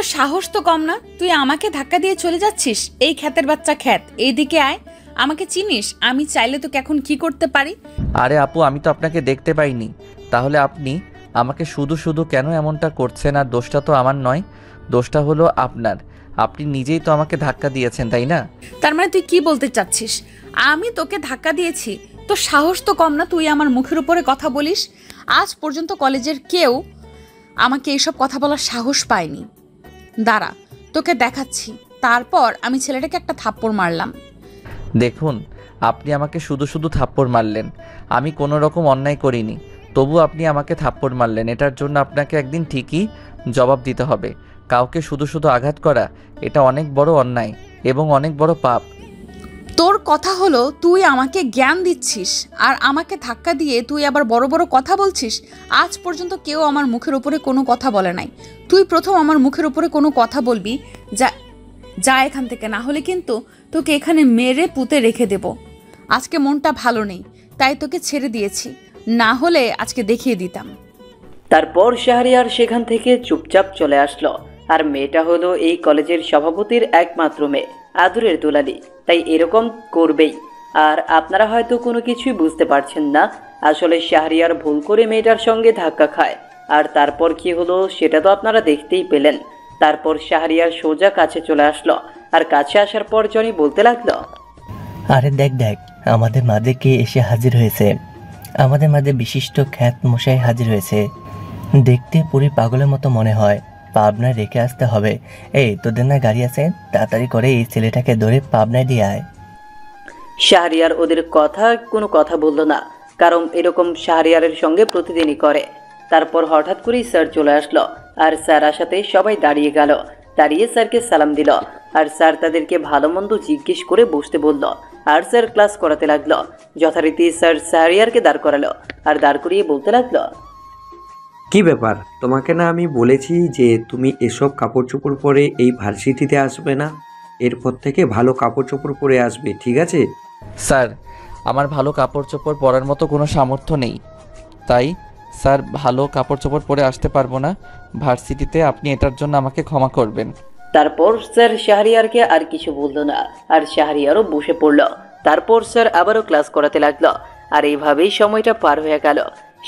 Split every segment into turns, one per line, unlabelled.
তোর সাহস তো কম না, তুই আমাকে ধাক্কা দিয়ে চলে যাচ্ছিস। এই খ্যাতের বাচ্চা খ্যাত, এইদিকে আয়। আমাকে চিনিস? আমি চাইলে তোকে এখন কি করতে পারি?
আরে আপু, আমি তো আপনাকে দেখতে পাইনি, তাহলে আপনি আমাকে শুধু শুধু কেন এমনটা করছেন? আর দোষটা তো আমার নয়, দোষটা হলো আপনার। আপনি নিজেই তো আমাকে ধাক্কা দিয়েছেন, তাই না?
তার মানে তুই কি বলতে চাচ্ছিস আমি তোকে ধাক্কা দিয়েছি? তোর সাহস তো কম না, তুই আমার মুখের উপরে কথা বলিস। আজ পর্যন্ত কলেজের কেউ আমাকে এইসব কথা বলার সাহস পায়নি। দাঁড়া, তোকে দেখাচ্ছি। তারপর আমি ছেলেটাকে একটা থাপ্পড় মারলাম।
দেখুন, আপনি আমাকে শুধু শুধু থাপ্পড় মারলেন, আমি কোনো রকম অন্যায় করিনি, তবু আপনি আমাকে থাপ্পড় মারলেন। এটার জন্য আপনাকে একদিন ঠিকই জবাব দিতে হবে। কাউকে শুধু শুধু আঘাত করা এটা অনেক বড় অন্যায় এবং অনেক বড় পাপ।
তোর কথা হলো তুই আমাকে জ্ঞান দিচ্ছিস, আর আমাকে ধাক্কা দিয়ে তুই আবার বড় বড় কথা বলছিস। আজ পর্যন্ত কেউ আমার মুখের উপরে কোনো কথা বলে নাই, তুই প্রথম আমার মুখের উপরে কোনো কথা বলবি। যা যা এখান থেকে, না হলে কিন্তু তোকে এখানে মেরে পুঁতে রেখে দেব। আজকে মনটা ভালো নেই, তাই তোকে ছেড়ে দিয়েছি, না হলে আজকে দেখিয়ে দিতাম।
তারপর শাহরিয়ার সেখান থেকে চুপচাপ চলে আসলো। আর মেয়েটা হলো এই কলেজের সভাপতির একমাত্র মেয়ে, আদরের দুলালি, তাই এরকম করবেই। আর আপনারা হয়তো কোনো কিছুই বুঝতে পারছেন না, আসলে শাহরিয়ার ভুল করে মেয়েটার সঙ্গে ধাক্কা খায়। আর তারপর কি হলো সেটা তো আপনারা দেখতেই পেলেন। তারপর শাহরিয়ার সোজা কাছে চলে আসলো, আর কাছে আসার পর জনি বলতে লাগলো,
আরে দেখ দেখ, আমাদের মাঝে কে এসে হাজির হয়েছে। আমাদের মাঝে বিশিষ্ট খ্যাত মশাই হাজির হয়েছে। দেখতে পুরি পাগলের মতো মনে হয়, পাবনায় রেখে আসতে হবে। এই তোদের না গাড়ি আছে, তাড়াতাড়ি করে এই ছেলেটাকে ধরে পাবনায় দিয়ে আয়।
শাহরিয়ার ওদের কোনো কথা বলল না, কারণ এরকম শাহরিয়ারের সঙ্গে প্রতিদিনই করে। তারপর হঠাৎ করেই স্যার চলে আসলো, আর স্যার আসাতে সবাই দাঁড়িয়ে গেল। দাঁড়িয়ে স্যারকে সালাম দিল, আর স্যার তাদেরকে ভালো মন্দ জিজ্ঞেস করে বসতে বলল। আর স্যার ক্লাস করাতে লাগলো। যথারীতি স্যার শাহরিয়ারকে দাঁড় করালো, আর দাঁড় করিয়ে বলতে লাগলো,
কি ব্যাপার, তোমাকে না আমি বলেছি যে তুমি এসব কাপড় চোপড় পরে এই ভার্সিটিতে আসবে না, এরপর থেকে ভালো কাপড় চোপড় পরে আসবে, ঠিক আছে?
স্যার, আমার ভালো কাপড় চোপড় পরার মতো কোনো সামর্থ্য নেই, তাই স্যার ভালো কাপড় চোপড় পরে আসতে পারবো না ভার্সিটিতে। আপনি এটার জন্য আমাকে ক্ষমা করবেন।
তারপর স্যার শাহরিয়ারকে আর কিছু বলল না, আর শাহরিয়ারও বসে পড়ল। তারপর স্যার আবারও ক্লাস করাতে লাগলো, আর এইভাবেই সময়টা পার হয়ে গেল।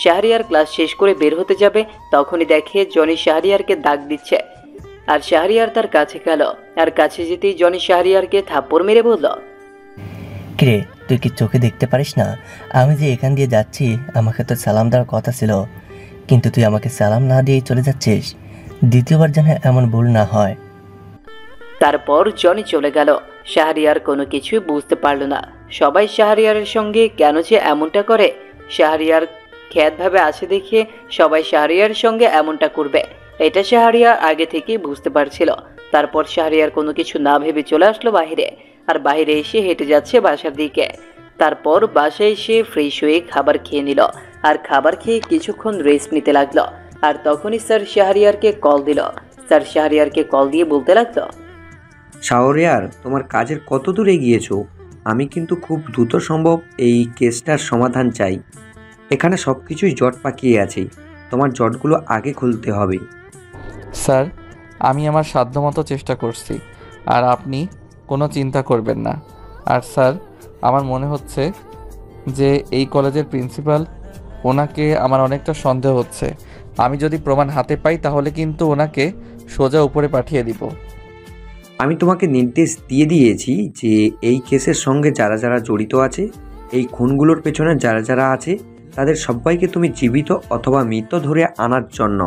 শাহরিয়ার ক্লাস শেষ করে বের হতে যাবে, তখনই দেখে জনি শাহরিয়ারকে ডাক দিচ্ছে। আর শাহরিয়ার তার কাছে গেল, আর কাছে যেতেই জনি শাহরিয়ারকে থাপ্পড় মেরে বলল,
কিরে, তুই কি চোখে দেখতে পারিস না আমি যে এখান দিয়ে যাচ্ছি? আমাকে তো সালাম দেওয়ার কথা ছিল, কিন্তু তুই আমাকে সালাম না দিয়ে চলে যাচ্ছিস। দ্বিতীয়বার যেন এমন ভুল না হয়।
তারপর জনি চলে গেল। শাহরিয়ার কোনো কিছুই বুঝতে পারল না, সবাই শাহরিয়ারের সঙ্গে কেন যে এমনটা করে। শাহরিয়ার খ্যাতভাবে আছে দেখে সবাই শাহরিয়ারের সঙ্গে এমনটা করবে, এটা শাহরিয়ার আগে থেকেই বুঝতে পারছিল। তারপর শাহরিয়ার কোনো কিছু না ভেবে চলে আসলো বাইরে, আর বাইরে এসে হেঁটে যাচ্ছে বাসার দিকে। তারপর বাসায় এসে ফ্রেশ হয়ে খাবার খেয়ে নিল, আর খাবার খেয়ে কিছুক্ষণ রেস্ট নিতে লাগলো। আর তখনই স্যার শাহরিয়ারকে কল দিল। স্যার শাহরিয়ারকে কল দিয়ে বলতে লাগলো,
শাহরিয়ার, তোমার কাজের কত দূরে গিয়েছো? আমি কিন্তু খুব দ্রুত সম্ভব এই কেসটার সমাধান চাই। এখানে সব কিছুই জট পাকিয়ে আছে, তোমার জটগুলো আগে খুলতে হবে।
স্যার, আমি আমার সাধ্যমতো চেষ্টা করছি, আর আপনি কোনো চিন্তা করবেন না। আর স্যার, আমার মনে হচ্ছে যে এই কলেজের প্রিন্সিপাল, ওনাকে আমার অনেকটা সন্দেহ হচ্ছে। আমি যদি প্রমাণ হাতে পাই তাহলে কিন্তু ওনাকে সোজা উপরে পাঠিয়ে দিব।
আমি তোমাকে নির্দেশ দিয়ে দিয়েছি যে এই কেসের সঙ্গে যারা যারা জড়িত আছে, এই খুনগুলোর পেছনে যারা যারা আছে, তাদের সবাইকে তুমি জীবিত অথবা মৃত ধরে আনার জন্য।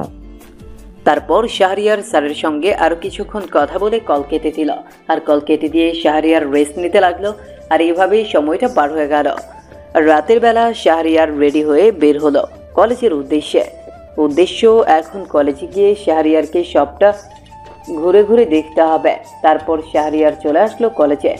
তারপর শাহরিয়ার স্যারের সঙ্গে আরও কিছুক্ষণ কথা বলে কল কেটে দিল, আর কল কেটে দিয়ে শাহরিয়ার রেস্ট নিতে লাগলো। আর এইভাবেই সময়টা পার হয়ে গেল। রাতের বেলা শাহরিয়ার রেডি হয়ে বের হলো কলেজের উদ্দেশ্য এখন কলেজে গিয়ে শাহরিয়ারকে সবটা ঘুরে ঘুরে দেখতে হবে। তারপর শাহরিয়ার চলে আসলো কলেজে,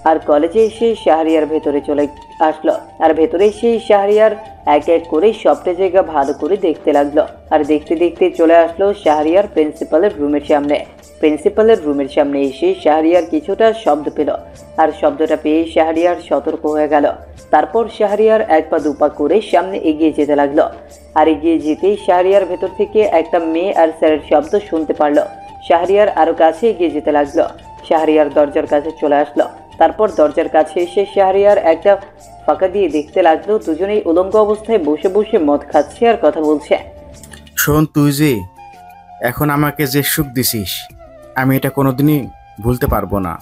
আর কলেজে এসে শাহরিয়ার ভেতরে চলে আসলো। আর ভেতরে এসে শাহরিয়ার এক এক করে সবটা জায়গা ভালো করে দেখতে লাগলো। আর দেখতে দেখতে চলে আসলো শাহরিয়ার প্রিন্সিপালের রুমের সামনে। প্রিন্সিপালের রুমের সামনে এসে শাহরিয়ার কিছুটা শব্দ পেল, আর শব্দটা পেয়ে শাহরিয়ার সতর্ক হয়ে গেল। তারপর শাহরিয়ার এক পা দুপা করে সামনে এগিয়ে যেতে লাগলো। আর এগিয়ে যেতেই শাহরিয়ার ভেতর থেকে একটা মেয়ে আর স্যারের শব্দ শুনতে পারলো। শাহরিয়ার আরো কাছে এগিয়ে যেতে লাগলো। শাহরিয়ার দরজার কাছে চলে আসলো। তারপর দরজার কাছে এসে শাহরিয়ার একটা ফাঁকা দিয়ে দেখতে লাগলো দুজনেই উলঙ্গ অবস্থায় বসে বসে মদ খাচ্ছে আর কথা বলছে।
শোন, তুই যে এখন আমাকে যে সুখ দিছিস আমি এটা কোনোদিনই ভুলতে পারবো না।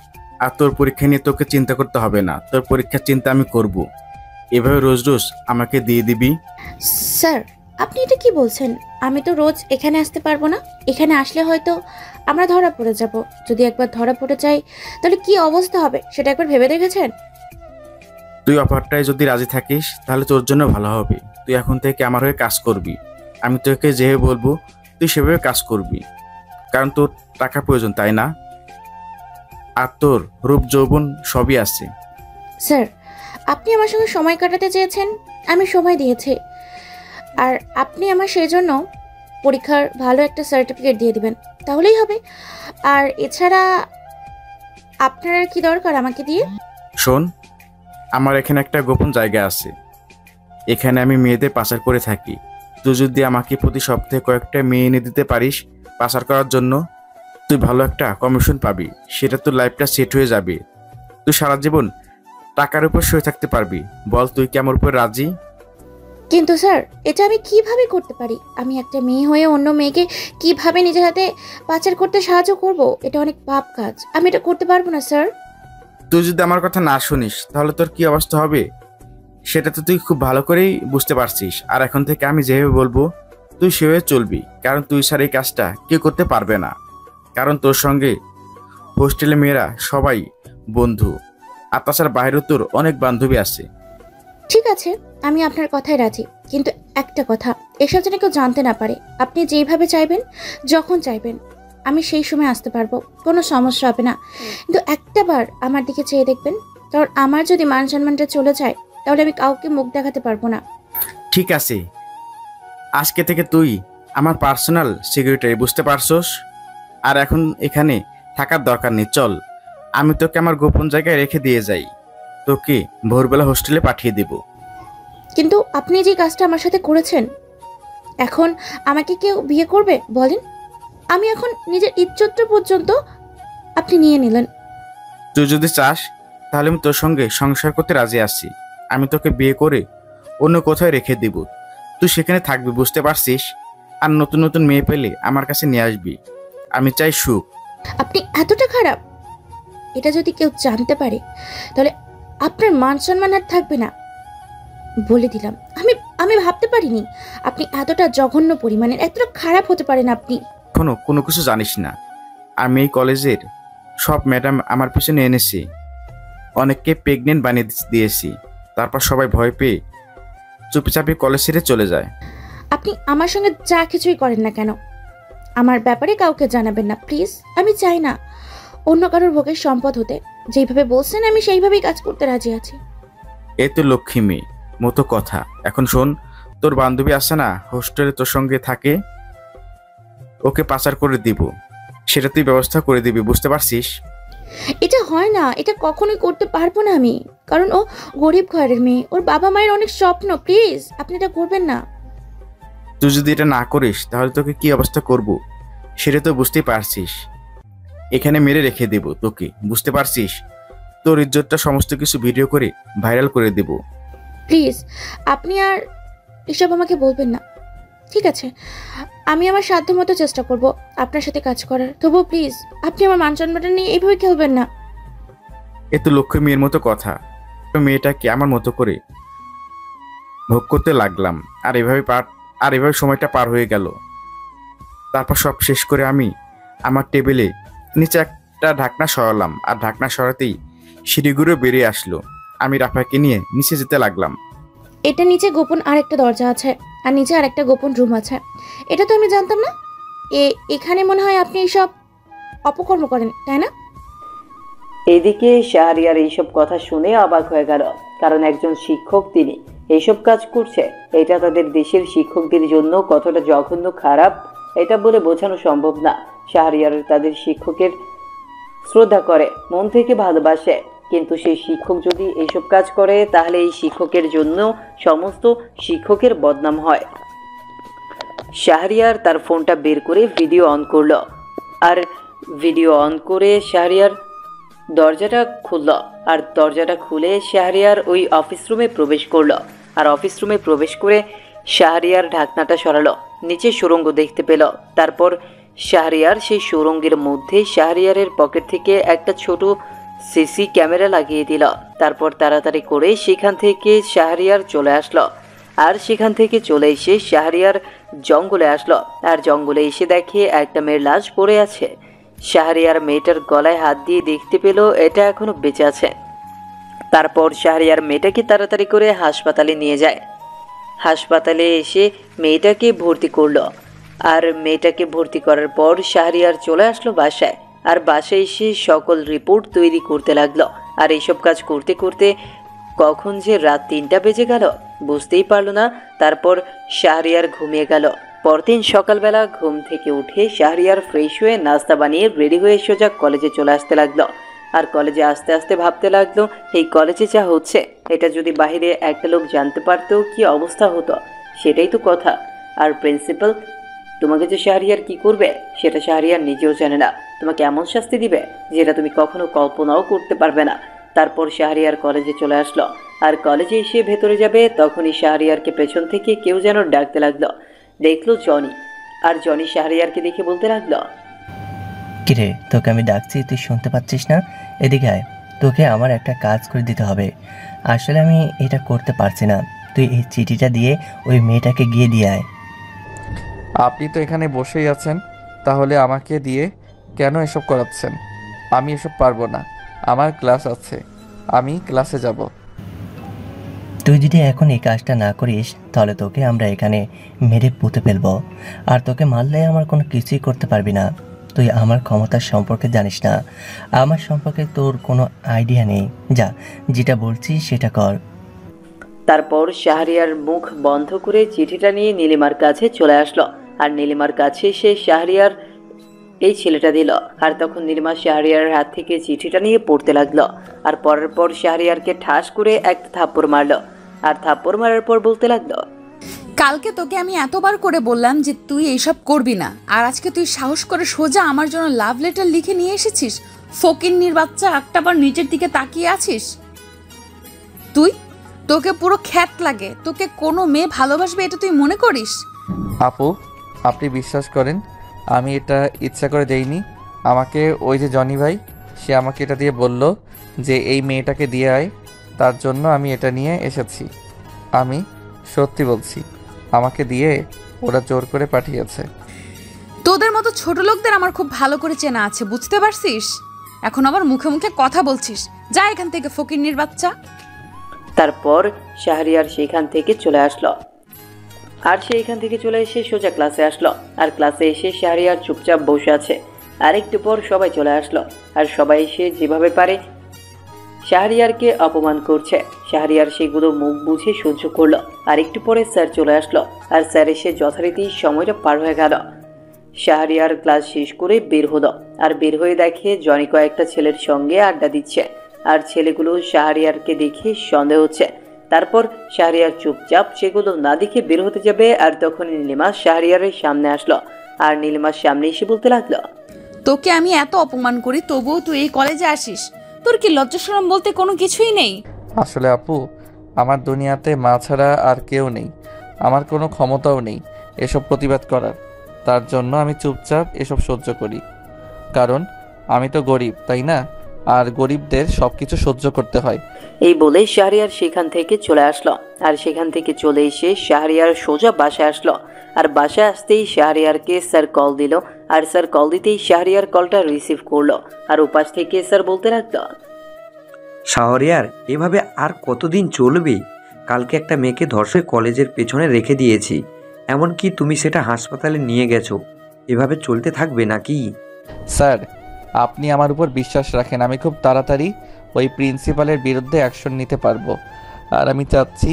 আর তোর পরীক্ষা নিয়ে তোকে চিন্তা করতে হবে না, তোর পরীক্ষার চিন্তা আমি করব। এভাবে রোজ রোজ আমাকে দিয়ে দিবি?
স্যার, আপনি এটা কি বলছেন? আমি তো রোজ এখানে আসতে পারবো না। এখানে আসলে হয়তো আমরা ধরা পড়ে যাব। যদি একবার ধরা পড়ে যাই তাহলে কি অবস্থা হবে সেটা একবার ভেবে দেখেছেন?
তুই অফারটায় যদি রাজি থাকিস তাহলে তোর জন্য ভালো হবে। তুই এখন থেকে আমার হয়ে কাজ করবি। আমি তোকে যেভাবে বলবো তুই সেভাবে কাজ করবি, কারণ তোর টাকা প্রয়োজন, তাই না? আর তোর রূপ যৌবন সবই আছে।
স্যার, আপনি আমার সঙ্গে সময় কাটাতে চেয়েছেন, আমি সময় দিয়েছি। আর আপনি আমার সেই জন্য পরীক্ষার ভালো একটা সার্টিফিকেট দিয়ে দিবেন, তাহলেই হবে। আর এছাড়া আপনার আর কি দরকার আমাকে দিয়ে?
শোন, আমার এখানে একটা গোপন জায়গা আছে। এখানে আমি মেয়েদের পাচার করে থাকি। তুই যদি আমাকে প্রতি সপ্তাহে কয়েকটা মেয়ে এনে দিতে পারিস পাচার করার জন্য, তুই ভালো একটা কমিশন পাবি। সেটা তোর লাইফটা সেট হয়ে যাবে। তুই সারা জীবন টাকার উপর শুয়ে থাকতে পারবি। বল, তুই কি আমার উপর রাজি?
কিন্তু স্যার, এটা আমি কিভাবে করতে পারি? আমি একটা মেয়ে হয়ে অন্য মেয়েকে কিভাবে নিজের হাতে পাচার করতে সাহায্য করব? এটা অনেক পাপ কাজ, আমি এটা করতে পারবো না স্যার।
তুই যদি আমার কথা না শুনিস তাহলে তোর কি অবস্থা হবে সেটা তো তুই খুব ভালো করেই বুঝতে পারছিস। আর এখন থেকে আমি যেভাবে বলবো তুই সেভাবে চলবি, কারণ তুই ছাড়া এই কাজটা কেউ করতে পারবে না। কারণ তোর সঙ্গে হোস্টেলে মেয়েরা সবাই বন্ধু, আর তাছাড়া বাইরেও তোর অনেক বান্ধবী আছে।
ঠিক আছে, আমি আপনার কথায় রাজি, কিন্তু একটা কথা, এসব যেন কেউ জানতে না পারে। আপনি যেইভাবে চাইবেন, যখন চাইবেন, আমি সেই সময় আসতে পারবো, কোনো সমস্যা হবে না। কিন্তু একটা বার আমার দিকে চেয়ে দেখবেন, কারণ আমার যদি মান সম্মানটা চলে যায় তাহলে আমি কাউকে মুখ দেখাতে পারবো না।
ঠিক আছে, আজকে থেকে তুই আমার পার্সোনাল সিকিউরিটি, বুঝতে পারছস? আর এখন এখানে থাকার দরকার নেই। চল, আমি তোকে আমার গোপন জায়গায় রেখে দিয়ে যাই। তোকে ভোরবেলা হোস্টেলে পাঠিয়ে দেব।
কিন্তু আপনি যে কাজটা আমার সাথে করেছেন, এখন আমাকে কেউ বিয়ে করবে বলেন? আমি এখন নিজের ইজ্জতটা পর্যন্ত আপনি নিয়ে নিলেন।
তুই যদি চাস তাহলে আমি তোর সঙ্গে সংসার করতে রাজি আছি। আমি তোকে বিয়ে করে অন্য কোথায় রেখে দেব, তুই সেখানে থাকবি, বুঝতে পারছিস? আর নতুন নতুন মেয়ে পেলে আমার কাছে নিয়ে আসবি। আমি চাই সুখ।
আপনি এতটা খারাপ? এটা যদি কেউ জানতে পারে তাহলে আপনার মান সম্মান আর থাকবে না, বলে দিলাম। আমি ভাবতে পারিনি আপনি এতটা জঘন্য পরিমাণের, এতটা খারাপ হতে পারেন আপনি।
এখনো কোনো কিছু জানিস না। আমি এই কলেজের সব ম্যাডাম আমার পিছনে এনেছি, অনেককে প্রেগনেন্ট বানিয়ে দিয়েছি। তারপর সবাই ভয় পেয়ে চুপিচাপি কলেজ ছেড়ে চলে যায়।
আপনি আমার সঙ্গে যা কিছুই করেন না কেন, আমার ব্যাপারে কাউকে জানাবেন না প্লিজ। আমি চাই না অন্য কারোর ভোগের সম্পদ হতে। যেইভাবে বলছেন আমি সেইভাবেই কাজ করতে রাজি আছি।
এ তো লক্ষ্মী মেয়ে মতো কথা। এখন শোন, তোর বান্ধবী আছে না হোস্টেলে তোর সঙ্গে থাকে, ওকে পাচার করে দিব, সেটা তুই ব্যবস্থা করে দিবি, বুঝতে পারছিস?
এটা হয় না, এটা কখনোই করতে পারবো না আমি, কারণ ও গরিব ঘরের মেয়ে, ওর বাবা মায়ের অনেক স্বপ্ন। প্লিজ আপনি এটা করবেন না।
তুই যদি এটা না করিস তাহলে তোকে কি অবস্থা করব সেটা তো বুঝতেই পারছিস। এখানে মেরে রেখে দেব তোকে, বুঝতে পারছিস? তোর ইজ্জতটা সমস্ত কিছু ভিডিও করে ভাইরাল করে দেব।
প্লিজ আপনি আর এসব আমাকে বলবেন না, ঠিক আছে? আমি আমার সাধ্যমতো চেষ্টা করব আপনার সাথে কাজ করার, তবুও প্লিজ আপনি আমার মান সম্মানটা নিয়ে এইভাবে খেলবেন না।
এ তো লক্ষ্মী মেয়ের মতো কথা। মেয়েটাকে আমার মতো করে ভোগ করতে লাগলাম, আর এভাবে সময়টা পার হয়ে গেল। তারপর সব শেষ করে আমি আমার টেবিলে নিচে একটা ঢাকনা সরালাম, আর ঢাকনা সরাতেই সিঁড়িগুলো বেরিয়ে আসলো। আমি রাফাকে নিয়ে নিচে যেতে লাগলাম।
এটা নিচে গোপন আরেকটা দরজা আছে, আর নিচে আরেকটা গোপন রুম আছে। এটা তো আমি জানতাম না। এখানে মনে হয় আপনি এইসব অপকর্ম করেন, তাই না?
এদিকে শাহরিয়ার এইসব কথা শুনে অবাক হয়ে গেল, কারণ একজন শিক্ষক তিনি এইসব কাজ করছে। এটা তাদের দেশের শিক্ষকদের জন্য কতটা জঘন্য খারাপ এটা বলে বোঝানো সম্ভব না। শাহরিয়ার তাদের শিক্ষকের শ্রদ্ধা করে, মন থেকে ভালোবাসে, কিন্তু সেই শিক্ষক যদি এইসব কাজ করে তাহলে এই শিক্ষকের জন্য সমস্ত শিক্ষকের বদনাম হয়। শাহরিয়ার তার ফোনটা বের করে ভিডিও অন করলো, আর ভিডিও অন করে শাহরিয়ার দরজাটা খুলল। আর দরজাটা খুলে শাহরিয়ার ওই অফিস রুমে প্রবেশ করলো। আর অফিস রুমে প্রবেশ করে শাহরিয়ার ঢাকনাটা সরালো, নিচে সুড়ঙ্গ দেখতে পেল। তারপর শাহরিয়ার সেই সুড়ঙ্গের মধ্যে শাহরিয়ারের পকেট থেকে একটা ছোট সিসি ক্যামেরা লাগিয়ে দিল। তারপর তাড়াতাড়ি করে সেখান থেকে শাহরিয়ার চলে আসলো। আর সেখান থেকে চলে এসে শাহরিয়ার জঙ্গলে আসলো। আর জঙ্গলে এসে দেখে একটা মেয়ের লাশ পড়ে আছে। শাহরিয়ার মেয়েটার গলায় হাত দিয়ে দেখতে পেল এটা এখনো বেঁচে আছে। তারপর শাহরিয়ার মেয়েটাকে তাড়াতাড়ি করে হাসপাতালে নিয়ে যায়। হাসপাতালে এসে মেয়েটাকে ভর্তি করলো। আর মেয়েটাকে ভর্তি করার পর শাহরিয়ার চলে আসলো বাসায়। আর বাসায় এসে সকল রিপোর্ট তৈরি করতে লাগলো। আর এইসব কাজ করতে করতে কখন যে রাত 3টা বেজে গেল বুঝতেই পারল না। তারপর শাহরিয়ার ঘুমিয়ে গেল। পরদিন সকালবেলা ঘুম থেকে উঠে শাহরিয়ার ফ্রেশ হয়ে নাস্তা বানিয়ে রেডি হয়ে সোজা কলেজে চলে আসতে লাগলো। আর কলেজে আস্তে আস্তে ভাবতে লাগলো এই কলেজে যা হচ্ছে এটা যদি বাইরে একটা লোক জানতে পারতো কি অবস্থা হতো, সেটাই তো কথা। আর প্রিন্সিপাল তোমাকে যে শাহরিয়ার কি করবে সেটা শাহরিয়ার নিজেও জানে না। তোমাকে এমন শাস্তি দিবে যেটা তুমি কখনো কল্পনাও করতে পারবে না। তারপর শাহরিয়ার কলেজে চলে আসলো। আর কলেজে এসে ভেতরে যাবে তখনই শাহরিয়ারকে পেছন থেকে কেউ যেন ডাকতে লাগলো। দেখলো জনি। আর জনি শাহরিয়ারকে দেখে বলতে লাগলো,
কিরে, তোকে আমি ডাকছি, তুই শুনতে পাচ্ছিস না? এদিকে আয়, তোকে আমার একটা কাজ করে দিতে হবে। আসলে আমি এটা করতে পারছি না, তুই এই চিঠিটা দিয়ে ওই মেয়েটাকে গিয়ে দিয়ে আয়।
আপনি তো এখানে বসেই আছেন, তাহলে আমাকে দিয়ে কেন এসব করাচ্ছেন? আমি এসব পারবো না, আমার ক্লাস আছে, আমি ক্লাসে যাব।
তুই যদি এখন এই কাজটা না করিস তাহলে তোকে আমরা এখানে মেরে পুঁতে ফেলবো। আর তোকে মারলে আমার কোনো কিছুই করতে পারবি না। তুই আমার ক্ষমতার সম্পর্কে জানিস না, আমার সম্পর্কে তোর কোনো আইডিয়া নেই। যা, যেটা বলছি সেটা কর।
তারপর শাহরিয়ার মুখ বন্ধ করে চিঠিটা নিয়ে নীলিমার কাছে চলে আসলো। আর নীলিমার কাছে সে শাহরিয়ার এই ছেলেটা দিল। আর তখন নীলিমা শাহরিয়ার হাত থেকে চিঠিটা নিয়ে পড়তে লাগলো। আর পরের পর শাহরিয়ারকে ঠাস করে একটা থাপ্পড় মারলো। আর থাপ্পড় মারার পর বলতে লাগলো,
কালকে তোকে আমি এতবার করে বললাম যে তুই এইসব করবি না, আর আজকে তুই সাহস করে সোজা আমার জন্য লাভ লেটার লিখে নিয়ে এসেছিস। ফকিন্নির বাচ্চা, একটাবার নিচের দিকে তাকিয়ে আছিস তুই? তোকে পুরো খ্যাত লাগে, তোকে কোনো মেয়ে ভালোবাসবে এটা তুই মনে করিস?
আপু, আপনি বিশ্বাস করেন আমি এটা ইচ্ছা করে দেইনি। আমাকে ওই যে জনি ভাই, সে আমাকে এটা দিয়ে বলল যে এই মেয়েটাকে দিয়ে আয়, তার জন্য আমি এটা নিয়ে এসেছি। আমি সত্যি বলছি, আমাকে দিয়ে ওরা জোর করে পাঠিয়েছে।
তোদের মতো ছোট লোকদের আমার খুব ভালো করে চেনা আছে, বুঝতে পারছিস? এখন আবার মুখে মুখে কথা বলছিস, যা এখান থেকে ফকিন্নির বাচ্চা।
তারপর শাহরিয়ার সেখান থেকে চলে আসলো। আর সেইখান থেকে চলে এসে সোজা ক্লাসে আসলো। আর ক্লাসে এসে শাহরিয়ার চুপচাপ বসে আছে। আর একটু পর সবাই চলে আসলো। আর সবাই এসে যেভাবে পারে শাহরিয়ারকে অপমান করছে। শাহরিয়ার সেগুলো মুখ বুঝে সহ্য করলো। আর একটু পরে স্যার চলে আসলো। আর স্যার এসে যথারীতি সময়টা পার হয়ে গেল। শাহরিয়ার ক্লাস শেষ করে বের হলো। আর বের হয়ে দেখে জনি কয়েকটা ছেলের সঙ্গে আড্ডা দিচ্ছে। আর ছেলেগুলো শাহরিয়ারকে দেখে সন্দেহ হচ্ছে। তারপর শাহরিয়ার চুপচাপ সেগুলো না দেখে বের হতে যাবে। আর তখন নীলিমা শাহরিয়ারের সামনে আসলো। আর নীলিমার সামনে এসে বলতে লাগলো,
তোকে আমি এত অপমান করি তবুও তুই এই কলেজে আসিস? তোর কি লজ্জা শরম বলতে কোনো কিছুই নেই?
আসলে আপু, আমার দুনিয়াতে মা ছাড়া আর কেউ নেই, আমার কোনো ক্ষমতাও নেই এসব প্রতিবাদ করার। তার জন্য আমি চুপচাপ এসব সহ্য করি, কারণ আমি তো গরিব, তাই না? আর গরিবদের সব কিছু সহ্য করতে হয়।
এই বলে শাহরিয়ার সেখান থেকে চলে আসলো। আর সেখান থেকে চলে এসে শাহরিয়ার সোজা বাসায় আসলো। আর বাসায় আসতেই শাহরিয়ারকে স্যার কল দিল। আর স্যার কল দিতেই শাহরিয়ার কলটা রিসিভ করলো। আর উপাস থেকে স্যার বলতে লাগলো,
শাহরিয়ার, এভাবে আর কতদিন চলবে? কালকে একটা মেয়েকে ধর্ষণ কলেজের পেছনে রেখে দিয়েছি, এমনকি তুমি সেটা হাসপাতালে নিয়ে গেছো। এভাবে চলতে থাকবে নাকি?
স্যার, আপনি আমার উপর বিশ্বাস রাখেন, আমি খুব তাড়াতাড়ি ওই প্রিন্সিপালের বিরুদ্ধে অ্যাকশন নিতে পারবো। আর আমি চাচ্ছি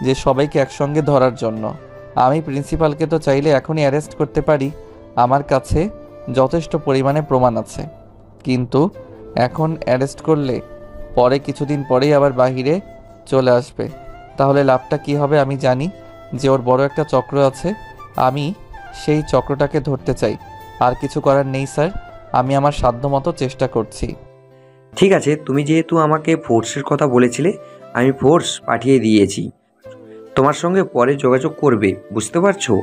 যে সবাইকে একসঙ্গে ধরার জন্য। আমি প্রিন্সিপালকে তো চাইলে এখনই অ্যারেস্ট করতে পারি, আমার কাছে যথেষ্ট পরিমাণে প্রমাণ আছে। কিন্তু এখন অ্যারেস্ট করলে পরে কিছুদিন পরেই আবার বাহিরে চলে আসবে, তাহলে লাভটা কি হবে? আমি জানি যে ওর বড় একটা চক্র আছে, আমি সেই চক্রটাকে ধরতে চাই। আর কিছু করার নেই স্যার, আমি আমার সাধ্যমতো চেষ্টা করছি।
ঠিক আছে, তুমি যেহেতু আমাকে ফোর্সের কথা বলেছিলে, আমি ফোর্স পাঠিয়ে দিয়েছি। তোমার সঙ্গে পরে যোগাযোগ করবে, বুঝতে পারছো?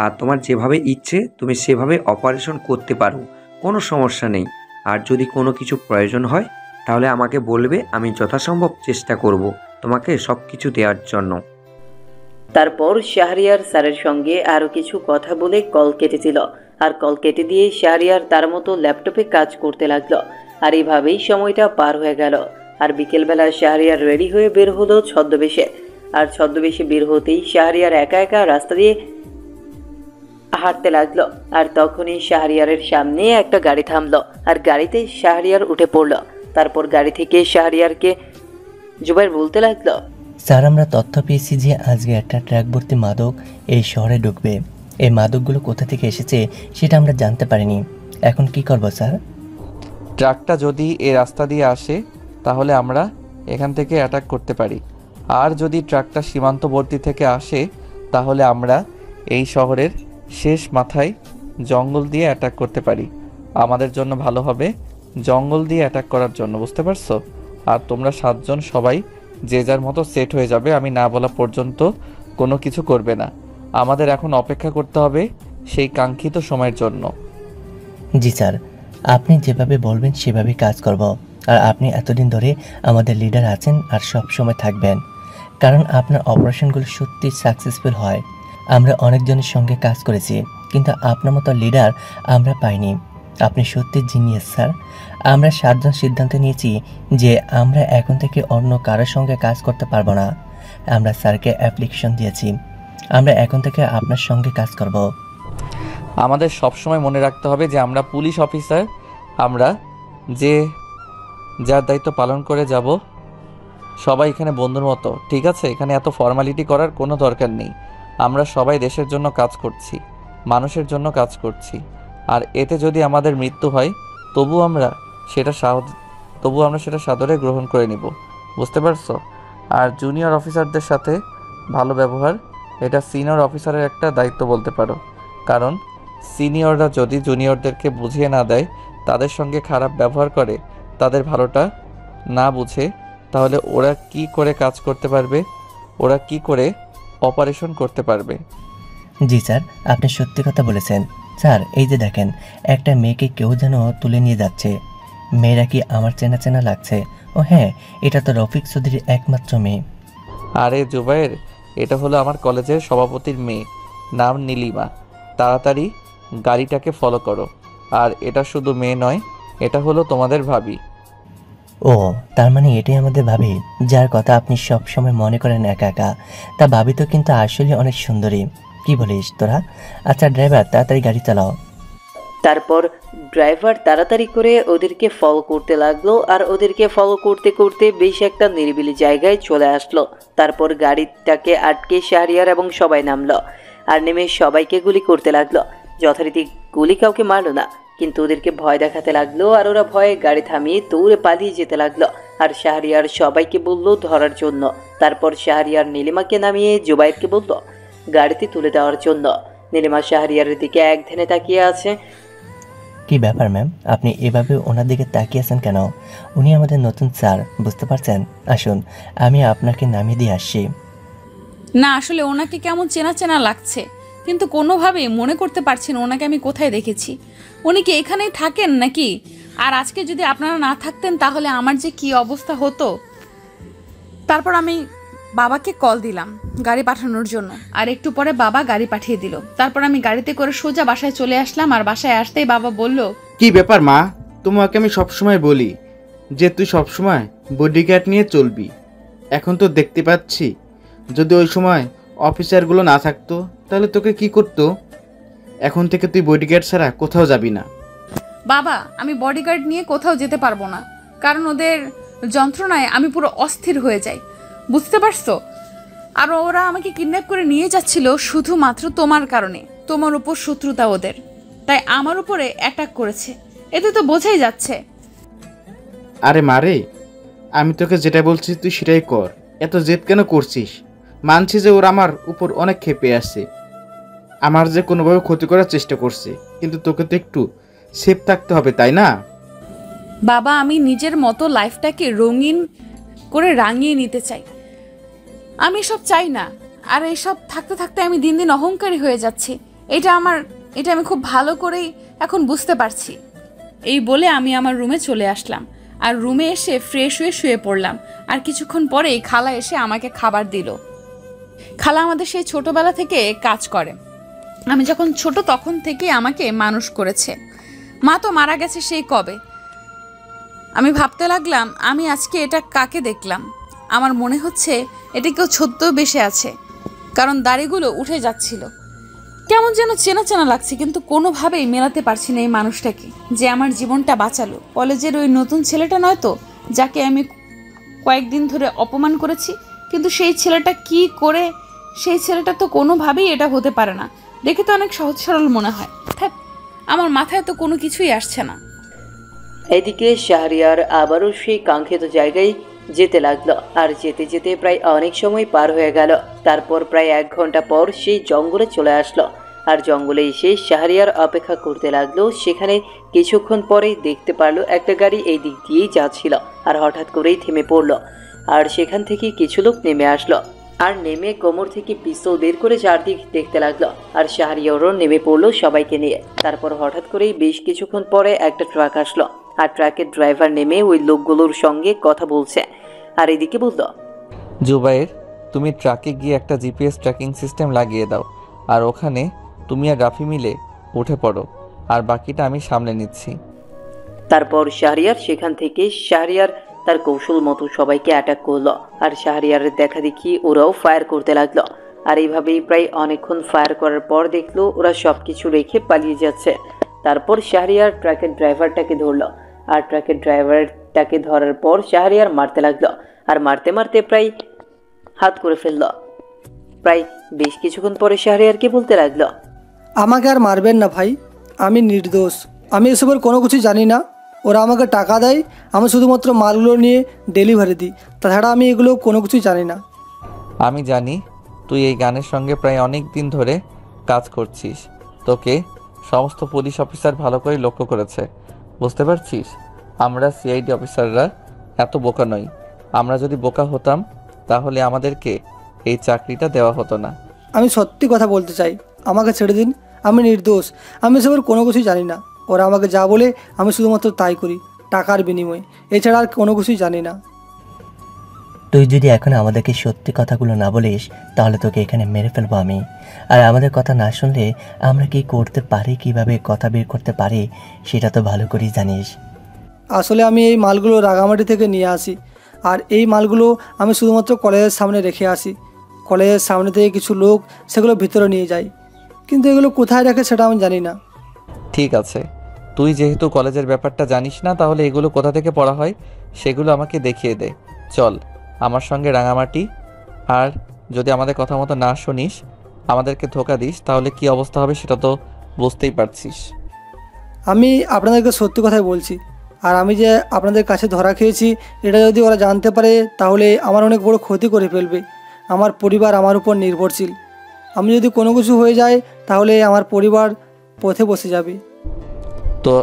আর তোমার যেভাবে ইচ্ছে তুমি সেভাবে অপারেশন করতে পারো, কোনো সমস্যা নেই। আর যদি কোনো কিছু প্রয়োজন হয় তাহলে আমাকে বলবে, আমি যথাসম্ভব চেষ্টা করব তোমাকে সব কিছু দেওয়ার জন্য।
তারপর শাহরিয়ার স্যারের সঙ্গে আরও কিছু কথা বলে কল কেটে দিল। আর কল কেটে দিয়ে শাহরিয়ার তার মতো ল্যাপটপে কাজ করতে লাগলো। আর এইভাবেই সময়টা পার হয়ে গেল। আর বিকেলবেলা শাহরিয়ার রেডি হয়ে বের হলো ছদ্মবেশে। আর ছদ্মবেশে বের হতেই শাহরিয়ার একা একা রাস্তা দিয়ে হাঁটতে লাগলো। আর তখনই শাহরিয়ারের সামনে একটা গাড়ি থামলো। আর গাড়িতে শাহরিয়ার উঠে পড়লো। তারপর গাড়ি থেকে শাহরিয়ারকে জুবাইর বলতে লাগলো,
স্যার, আমরা তথ্য পেয়েছি যে আজকে একটা ট্রাক ভর্তি মাদক এই শহরে ঢুকবে। এই মাদকগুলো কোথা থেকে এসেছে সেটা আমরা জানতে পারিনি। এখন কি করব স্যার?
ট্রাকটা যদি এই রাস্তা দিয়ে আসে তাহলে আমরা এখান থেকে অ্যাটাক করতে পারি। আর যদি ট্রাকটা সীমান্তবর্তী থেকে আসে তাহলে আমরা এই শহরের শেষ মাথায় জঙ্গল দিয়ে অ্যাটাক করতে পারি। আমাদের জন্য ভালো হবে জঙ্গল দিয়ে অ্যাটাক করার জন্য, বুঝতে পারছো? আর তোমরা 7 জন সবাই যে যার মতো সেট হয়ে যাবে। আমি না বলা পর্যন্ত কোনো কিছু করবে না। আমাদের এখন অপেক্ষা করতে হবে সেই কাঙ্ক্ষিত সময়ের জন্য।
জি স্যার, আপনি যেভাবে বলবেন সেভাবেই কাজ করব। আর আপনি এতদিন ধরে আমাদের লিডার আছেন আর সব সময় থাকবেন, কারণ আপনার অপারেশনগুলো সত্যি সাকসেসফুল হয়। আমরা অনেকজনের সঙ্গে কাজ করেছি, কিন্তু আপনার মতো লিডার আমরা পাইনি। আপনি সত্যি জিনিয়াস স্যার। আমরা 7 জন সিদ্ধান্ত নিয়েছি যে আমরা এখন থেকে অন্য কারোর সঙ্গে কাজ করতে পারবো না। আমরা স্যারকে অ্যাপ্লিকেশন দিয়েছি, আমরা এখন থেকে আপনার সঙ্গে কাজ করব।
আমাদের সবসময় মনে রাখতে হবে যে আমরা পুলিশ অফিসার। আমরা যে যার দায়িত্ব পালন করে যাব সবাই এখানে বন্ধুর মতো, ঠিক আছে? এখানে এত ফর্মালিটি করার কোনো দরকার নেই। আমরা সবাই দেশের জন্য কাজ করছি, মানুষের জন্য কাজ করছি। আর এতে যদি আমাদের মৃত্যু হয় তবু আমরা সেটা সাদরে গ্রহণ করে নিব, বুঝতে পারছো? আর জুনিয়র অফিসারদের সাথে ভালো ব্যবহার, এটা সিনিয়র অফিসারের একটা দায়িত্ব বলতে পারো। কারণ সিনিয়ররা যদি জুনিয়রদেরকে বুঝিয়ে না দেয়, তাদের সঙ্গে খারাপ ব্যবহার করে, তাদের ভালোটা না বুঝে, তাহলে ওরা কি করে কাজ করতে পারবে? ওরা কি করে অপারেশন করতে পারবে?
জি স্যার, আপনি সত্যি কথা বলেছেন। স্যার, এই যে দেখেন, একটা মেয়েকে কেউ যেন তুলে নিয়ে যাচ্ছে। মেয়েরা কি আমার চেনা চেনা লাগছে? ও হ্যাঁ, এটা তো রফিক চৌধুরীর একমাত্র মেয়ে।
আরে জুবাইর, এটা হলো আমার কলেজের সভাপতির মেয়ে, নাম নীলিমা। তাড়াতাড়ি গাড়িটাকে ফলো করো। আর এটা শুধু মেয়ে নয়, এটা হলো তোমাদের ভাবি।
ও, তার মানে এটাই আমাদের ভাবি, যার কথা আপনি সব সময় মনে করেন একা একা। তা ভাবি তো কিন্তু আসলে অনেক সুন্দরী। কি বলিস তোরা? আচ্ছা ড্রাইভার, তাড়াতাড়ি গাড়ি চালাও।
তারপর ড্রাইভার তাড়াতাড়ি করে ওদেরকে ফলো করতে লাগলো। আর ওদেরকে ফলো করতে করতে বেশ একটা নিরিবিলি জায়গায় চলে আসলো। তারপর গাড়িটাকে আটকে শাহরিয়ার এবং সবাই নামলো। আর নেমে সবাইকে গুলি করতে লাগলো। যথারীতি গুলি কাউকে মারলো না, কিন্তু ওদেরকে ভয় দেখাতে লাগলো। আর ওরা ভয়ে গাড়ি থামিয়ে দৌড়ে পালিয়ে যেতে লাগলো। আর শাহরিয়ার সবাইকে বলল ধরার জন্য। তারপর শাহরিয়ার নীলিমাকে নামিয়ে জুবাইরকে বলল গাড়িতে তুলে দেওয়ার জন্য। নীলিমা শাহরিয়ারের দিকে এক ধ্যানে তাকিয়ে আছে।
কি ব্যাপার ম্যাম, আপনি এভাবে ওনার দিকে তাকিয়ে আছেন কেন? উনি আমাদের নতুন স্যার, বুঝতে পারছেন? আসুন, আমি আপনাকে নামিয়ে দিয়ে আসছি।
না, আসলে ওনাকে কেমন চেনা চেনা লাগছে, কিন্তু কোনোভাবেই মনে করতে পারছি না ওনাকে আমি কোথায় দেখেছি। উনি কি এখানেই থাকেন নাকি? আর আজকে যদি আপনারা না থাকতেন তাহলে আমার যে কি অবস্থা হতো। তারপর আমি বাবাকে কল দিলাম গাড়ি পাঠানোর জন্য। আর একটু পরে বাবা গাড়ি পাঠিয়ে দিল। তারপর আমি গাড়িতে করে সোজা বাসায় চলে আসলাম। আর বাসায় আসতেই বাবা বলল,
কি ব্যাপার মা, তোমাকে আমি সবসময় বলি যে তুই সবসময় বডিগার্ড নিয়ে চলবি। এখন তো দেখতে পাচ্ছি যদি ওই সময় অফিসারগুলো না থাকতো তাহলে তোকে কি করতো। এখন থেকে তুই বডিগার্ড ছাড়া কোথাও যাবি না।
বাবা, আমি বডিগার্ড নিয়ে কোথাও যেতে পারবো না, কারণ ওদের যন্ত্রণায় আমি পুরো অস্থির হয়ে যাই, বুঝতে পারছো? আর ওরা আমাকে কিডন্যাপ করে নিয়ে যাচ্ছিল শুধুমাত্র তোমার কারণে। তোমার উপর শত্রুতা ওদের, তাই আমার উপরে অ্যাটাক করেছে। এতে তো বোঝাই যাচ্ছে।
আরে মারে, আমি তোকে যেটা বলছি তুই সেটাই কর। এত জেদ কেন করছিস? মানছি যে ওরা আমার উপর অনেক ক্ষেপে আসছে, আমার যে কোনোভাবে ক্ষতি করার চেষ্টা করছে, কিন্তু তোকে তো একটু সেফ থাকতে হবে, তাই না?
বাবা, আমি নিজের মতো লাইফটাকে রঙিন করে রাঙিয়ে নিতে চাই। আমি এসব চাই না। আর এসব থাকতে থাকতে আমি দিন দিন অহংকারী হয়ে যাচ্ছি। এটা আমি খুব ভালো করেই এখন বুঝতে পারছি। এই বলে আমি আমার রুমে চলে আসলাম। আর রুমে এসে ফ্রেশ হয়ে শুয়ে পড়লাম। আর কিছুক্ষণ পরেই খালা এসে আমাকে খাবার দিল। খালা আমাদের সেই ছোটবেলা থেকে কাজ করে। আমি যখন ছোট তখন থেকে আমাকে মানুষ করেছে। মা তো মারা গেছে সেই কবে। আমি ভাবতে লাগলাম, আমি আজকে এটা কাকে দেখলাম। আমার মনে হচ্ছে এটা কেউ ছদ্মবেশে আছে, কারণ দাড়িগুলো উঠে যাচ্ছিল। কেমন যেন চেনা চেনা লাগছে, কিন্তু কোনোভাবেই মেলাতে পারছি না এই মানুষটাকে যে আমার জীবনটা বাঁচালো। কলেজের ওই নতুন ছেলেটা নয় তো, যাকে আমি কয়েকদিন ধরে অপমান করেছি? কিন্তু সেই ছেলেটা কি করে? সেই ছেলেটা তো কোনোভাবেই এটা হতে পারে না। দেখে তো অনেক সহজ সরল মনে হয়। আমার মাথায় তো কোনো কিছুই আসছে না।
এদিকে শাহরিয়ার আবারও সেই কাঙ্ক্ষিত জায়গায় যেতে লাগলো। আর যেতে যেতে প্রায় অনেক সময় পার হয়ে গেল। তারপর প্রায় 1 ঘন্টা পর সেই জঙ্গলে চলে আসলো। আর জঙ্গলে এসে শাহরিয়ার অপেক্ষা করতে লাগলো। সেখানে কিছুক্ষণ পরেই দেখতে পারলো একটা গাড়ি এই দিক দিয়েই যাচ্ছিল। আর হঠাৎ করেই থেমে পড়লো। আর সেখান থেকে কিছু লোক নেমে আসলো। আর নেমে কোমর থেকে পিস্তল বের করে চারদিক দেখতে লাগলো। আর শাহরিয়ারও নেমে পড়লো সবাইকে নিয়ে। তারপর হঠাৎ করেই বেশ কিছুক্ষণ পরে একটা ট্রাক আসলো। আর ট্রাকের ড্রাইভার নেমে ওই লোকগুলোর সঙ্গে কথা বলছে। আর এদিকে বলল,
জুবাইর, তুমি ট্রাকে গিয়ে একটা জিপিএস ট্র্যাকিং সিস্টেম লাগিয়ে দাও। আর ওখানে তুমি আর রাফি মিলে উঠে পড়ো, আর বাকিটা আমি সামলে নিচ্ছি।
তারপর শাহরিয়ার সেখান থেকে তার কৌশল মতো সবাইকে অ্যাটাক করলো। আর শাহরিয়ারের দেখা দেখি ওরাও ফায়ার করতে লাগলো। আর এইভাবেই প্রায় অনেকক্ষণ ফায়ার করার পর দেখলো ওরা সব কিছু রেখে পালিয়ে যাচ্ছে। তারপর শাহরিয়ার ট্রাকের ড্রাইভারটাকে ধরলো। আর ট্রাকের ড্রাইভারটাকে ধরার পর শাহরিয়ার মারতে লাগলো। আর মারতে মারতে প্রায় হাত করে ফেললো। প্রায় বেশ কিছুক্ষণ পরে শাহরিয়ারকে বলতে লাগলো,
আমাকে আর মারবেন না ভাই, আমি নির্দোষ। আমি এসবের কোনো কিছু জানি না। ওরা আমাকে টাকা দেয়, আমি শুধুমাত্র মালগুলো নিয়ে ডেলিভারি দিই। তাছাড়া আমি এগুলো কোনো কিছুই জানি না।
আমি জানি তুই এই গানের সঙ্গে প্রায় অনেক দিন ধরে কাজ করছিস। তোকে সমস্ত পুলিশ অফিসার ভালো করে লক্ষ্য করেছে, বুঝতে পারছিস? আমরা সিআইডি অফিসাররা এত বোকা নই। আমরা যদি বোকা হতাম তাহলে আমাদেরকে এই চাকরিটা দেওয়া হতো না।
আমি সত্যি কথা বলতে চাই, আমাকে ছেড়ে দিন। আমি নির্দোষ, আমি এসবের কোনো কিছুই জানি না। ওরা আমাকে যা বলে আমি শুধুমাত্র তাই করি, টাকার বিনিময়ে। এছাড়া আর কোনো কিছুই জানি না।
তুই যদি এখন আমাদেরকে সত্যি কথাগুলো না বলিস তাহলে তোকে এখানে মেরে ফেলবো আমি। আর আমাদের কথা না শুনলে আমরা কি করতে পারি, কিভাবে কথা বের করতে পারি সেটা তো ভালো করেই জানিস।
আসলে আমি এই মালগুলো রাঙামাটি থেকে নিয়ে আসি। আর এই মালগুলো আমি শুধুমাত্র কলেজের সামনে রেখে আসি। কলেজের সামনে থেকে কিছু লোক সেগুলো ভিতরে নিয়ে যায়, কিন্তু এগুলো কোথায় রাখে সেটা আমি জানি না।
ঠিক আছে, তুই যেহেতু কলেজের ব্যাপারটা জানিস না, তাহলে এগুলো কোথা থেকে পড়া হয় সেগুলো আমাকে দেখিয়ে দে। চল আমার সঙ্গে রাঙামাটি। আর যদি আমাদের কথা মতো না শুনিস, আমাদেরকে ধোকা দিস, তাহলে কি অবস্থা হবে সেটা তো বুঝতেই পারছিস।
আমি আপনাদেরকে সত্যি কথাই বলছি। আর আমি যে আপনাদের কাছে ধরা খেয়েছি এটা যদি ওরা জানতে পারে তাহলে আমার অনেক বড় ক্ষতি করে ফেলবে। আমার পরিবার আমার উপর নির্ভরশীল। আমি যদি কোনো কিছু হয়ে যায় তাহলে আমার পরিবার পথে বসে যাবে।
তো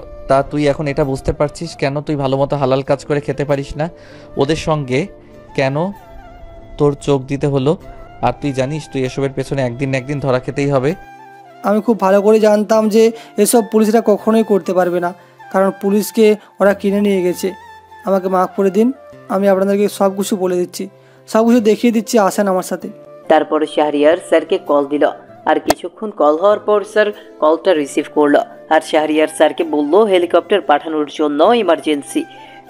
তুই এখন এটা বুঝতে পারছিস কেন তুই ভালো মতো হালাল কাজ করে খেতে পারিস না? ওদের সঙ্গে কেন তোর চোখ দিতে হলো? আর তুই জানিস তুই এসবের পেছনে একদিন না একদিন ধরা খেতেই হবে।
আমি খুব ভালো করে জানতাম যে এসব পুলিশরা কখনোই করতে পারবে না, কারণ পুলিশকে ওরা কিনে নিয়ে গেছে। আমাকে মাফ করে দিন, আমি আপনাদেরকে সব কিছু বলে দিচ্ছি, সব কিছু দেখিয়ে দিচ্ছি, আসেন আমার সাথে।
তারপর শাহরিয়ার স্যারকে কল দিল। আর কিছুক্ষণ কল হওয়ার পর স্যার কলটা রিসিভ করলো। আর শাহরিয়ার স্যারকে বলল হেলিকপ্টার পাঠানোর জন্য ইমার্জেন্সি।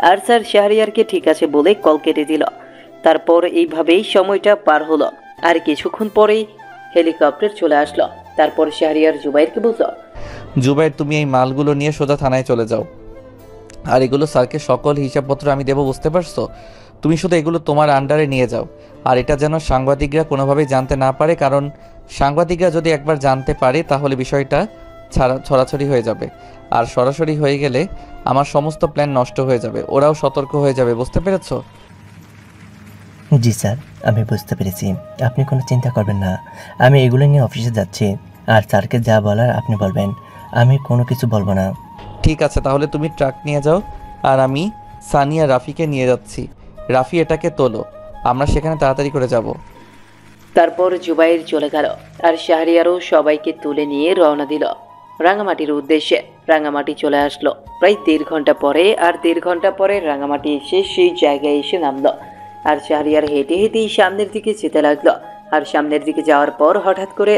আর স্যার শাহরিয়ারকে ঠিক আছে বলে কল কেটে দিল। তারপর এইভাবেই সময়টা পার হলো। আর কিছুক্ষণ পরেই হেলিকপ্টার চলে আসলো। তারপর শাহরিয়ার জুবাইরকে বলল,
জুবাইর, তুমি এই মালগুলো নিয়ে সোজা থানায় চলে যাও। আর এগুলো স্যারকে সকল হিসাবপত্র আমি দেবো, বুঝতে পারছো? তুমি শুধু এগুলো তোমার আন্ডারে নিয়ে যাও। আর এটা যেন সাংবাদিকরা কোনোভাবেই জানতে না পারে, কারণ সাংবাদিকরা যদি একবার জানতে পারে তাহলে বিষয়টা ছড়াছড়ি হয়ে যাবে। আর সরাসরি হয়ে গেলে আমার সমস্ত প্ল্যান নষ্ট হয়ে যাবে, ওরাও সতর্ক হয়ে যাবে, বুঝতে পেরেছো?
জি স্যার, আমি বুঝতে পেরেছি। আপনি কোনো চিন্তা করবেন না, আমি এগুলো নিয়ে অফিসে যাচ্ছি। আর স্যারকে যা বলার আপনি বলবেন, আমি কোনো কিছু বলবো না।
ঠিক আছে, তাহলে তুমি ট্রাক নিয়ে যাও আর আমি সানি আর রাফিকে নিয়ে যাচ্ছি। রাফি এটাকে তোলো, আমরা সেখানে তাড়াতাড়ি করে যাব।
তারপর জুবাইর চলে গেল আর শাহরিয়ারও সবাইকে তুলে নিয়ে রওনা দিল রাঙামাটির উদ্দেশ্যে। রাঙামাটি চলে আসলো প্রায় 1.5 ঘন্টা পরে, আর 1.5 ঘন্টা পরে রাঙামাটি এসে সেই জায়গায় এসে নামলো। আর শাহরিয়ার হেঁটে হেঁটেই সামনের দিকে যেতে লাগলো। আর সামনের দিকে যাওয়ার পর হঠাৎ করে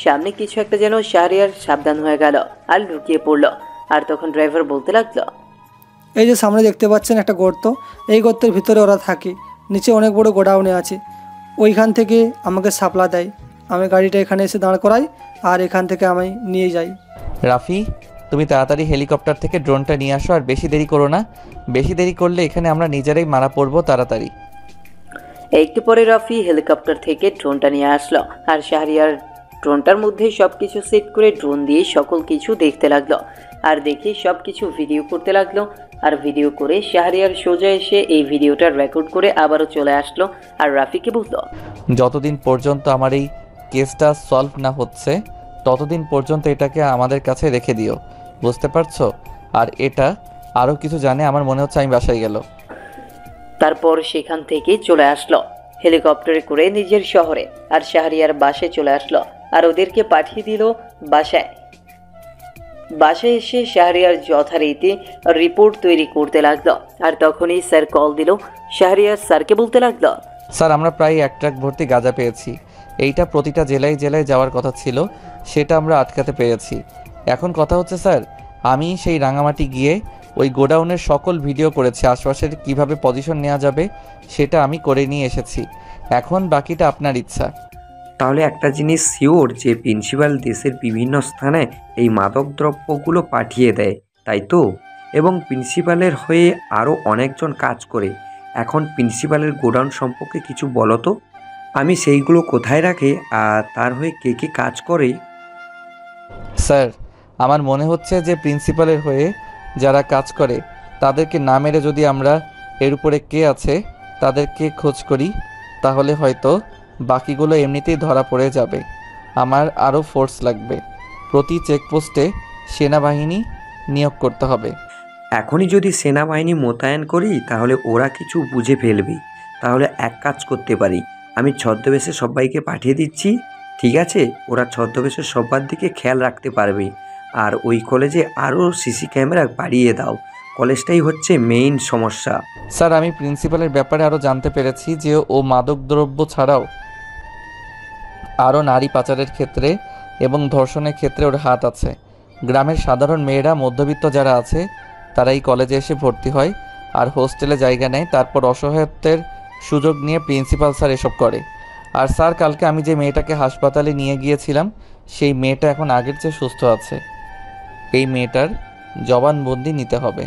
সামনে কিছু একটা যেন শাহরিয়ার সাবধান হয়ে গেল আর লুকিয়ে পড়লো। আর তখন ড্রাইভার বলতে লাগলো,
এই যে সামনে দেখতে পাচ্ছেন একটা গর্ত, এই গর্তের ভিতরে ওরা থাকে। নিচে অনেক বড় গোডাউনে আছে, ওইখান থেকে আমাকে সাপ্লাই দেয়। আমি গাড়িটা এখানে এসে দাঁড় করাই আর এখান থেকে আমি নিয়ে যাই।
রাফি, তুমি তাড়াতাড়ি হেলিকপ্টার থেকে ড্রোনটা নিয়ে আসো, আর বেশি দেরি করো না। বেশি দেরি করলে এখানে আমরা নিজেরাই মারা পড়বো। তাড়াতাড়ি।
একটু পরে রাফি হেলিকপ্টার থেকে ড্রোনটা নিয়ে আসলো আর শাহরিয়ার ড্রোনটার মধ্যে সবকিছু সেট করে ড্রোন দিয়ে সকল কিছু দেখতে লাগলো। আর দেখে সবকিছু ভিডিও করতে লাগলো। আর ভিডিও করে শাহরিয়ার সোজা এসে এই ভিডিওটা রেকর্ড করে আবারও চলে আসলো আর রাফিকে বলল,
যতদিন পর্যন্ত আমার এই কেসটা সলভ না হচ্ছে ততদিন পর্যন্ত এটাকে আমাদের কাছে রেখে দিও, বুঝতে পারছো? আর এটা আরও কিছু জানে, আমার মনে হচ্ছে আমি বাসায় গেল।
তারপর সেখান থেকে চলে আসলো হেলিকপ্টারে করে নিজের শহরে। আর শাহরিয়ার বাসায় চলে আসলো আর ওদেরকে পাঠিয়ে দিল বাসায়। বাসায় এসে শাহরিয়ার যথারীতি রিপোর্ট তৈরি করতে লাগলো। আর তখনই স্যার কল দিল। শাহরিয়ার স্যারকে বলতে লাগলো,
স্যার, আমরা প্রায় 1 ট্রাক ভর্তি গাঁজা পেয়েছি। এইটা প্রতিটা জেলায় জেলায় যাওয়ার কথা ছিল, সেটা আমরা আটকাতে পেরেছি। এখন কথা হচ্ছে স্যার, আমি সেই রাঙামাটি গিয়ে ওই গোডাউনের সকল ভিডিও করেছি, আশপাশের কিভাবে পজিশন নেওয়া যাবে সেটা আমি করে নিয়ে এসেছি। এখন বাকিটা আপনার ইচ্ছা।
তাহলে একটা জিনিস শিওর যে প্রিন্সিপাল দেশের বিভিন্ন স্থানে এই মাদক দ্রব্যগুলো পাঠিয়ে দেয়, তাই তো? এবং প্রিন্সিপালের হয়ে আরও অনেকজন কাজ করে। এখন প্রিন্সিপালের গোডাউন সম্পর্কে কিছু বলো তো, আমি সেইগুলো কোথায় রাখে আর তার হয়ে কে কে কাজ করে?
স্যার, আমার মনে হচ্ছে যে প্রিন্সিপালের হয়ে যারা কাজ করে তাদেরকে না মেরে যদি আমরা এর উপরে কে আছে তাদেরকে খোঁজ করি, তাহলে হয়তো বাকিগুলো এমনিতেই ধরা পড়ে যাবে। আমার আরও ফোর্স লাগবে, প্রতি চেকপোস্টে সেনাবাহিনী নিয়োগ করতে হবে।
এখনই যদি সেনাবাহিনী মোতায়েন করি তাহলে ওরা কিছু বুঝে ফেলবে। তাহলে এক কাজ করতে পারি, আমি ছদ্মবেশে সবাইকে পাঠিয়ে দিচ্ছি, ঠিক আছে? ওরা ছদ্মবেশে সবার দিকে খেয়াল রাখতে পারবে। আর ওই কলেজে আরও সিসি ক্যামেরা বাড়িয়ে দাও, কলেজটাই হচ্ছে মেইন সমস্যা।
স্যার, আমি প্রিন্সিপালের ব্যাপারে আরও জানতে পেরেছি যে ও মাদকদ্রব্য ছাড়াও আরও নারী পাচারের ক্ষেত্রে এবং ধর্ষণের ক্ষেত্রে ওর হাত আছে। গ্রামের সাধারণ মেয়েরা, মধ্যবিত্ত যারা আছে, তারা এই কলেজে এসে ভর্তি হয় আর হোস্টেলে জায়গা নেয়। তারপর অসহায়ত্বের সুযোগ নিয়ে প্রিন্সিপাল স্যার এসব করে। আর স্যার, কালকে আমি যে মেয়েটাকে হাসপাতালে নিয়ে গিয়েছিলাম সেই মেয়েটা এখন আগের চেয়ে সুস্থ আছে। এই মেয়েটার জবানবন্দি নিতে হবে।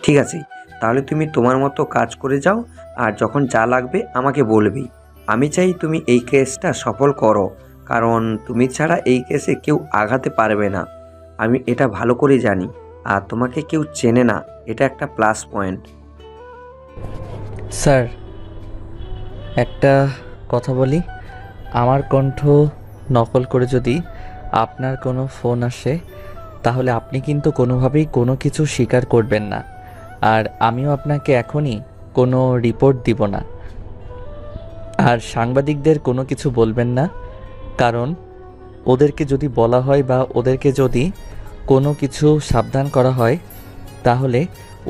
ঠিক আছে, তাহলে তুমি তোমার মতো কাজ করে যাও, আর যখন যা লাগবে আমাকে বলবি। আমি চাই তুমি এই কেসটা সফল করো, কারণ তুমি ছাড়া এই কেসে কেউ আগাতে পারবে না। আমি এটা ভালো করে জানি, আর তোমাকে কেউ চেনে না, এটা একটা প্লাস পয়েন্ট।
স্যার, একটা কথা বলি, আমার কণ্ঠ নকল করে যদি আপনার কোনো ফোন আসে তাহলে আপনি কিন্তু কোনোভাবেই কোনো কিছু স্বীকার করবেন না। আর আমিও আপনাকে এখনই কোনো রিপোর্ট দিব না। আর সাংবাদিকদের কোনো কিছু বলবেন না, কারণ ওদেরকে যদি বলা হয় বা ওদেরকে যদি কোনো কিছু সাবধান করা হয় তাহলে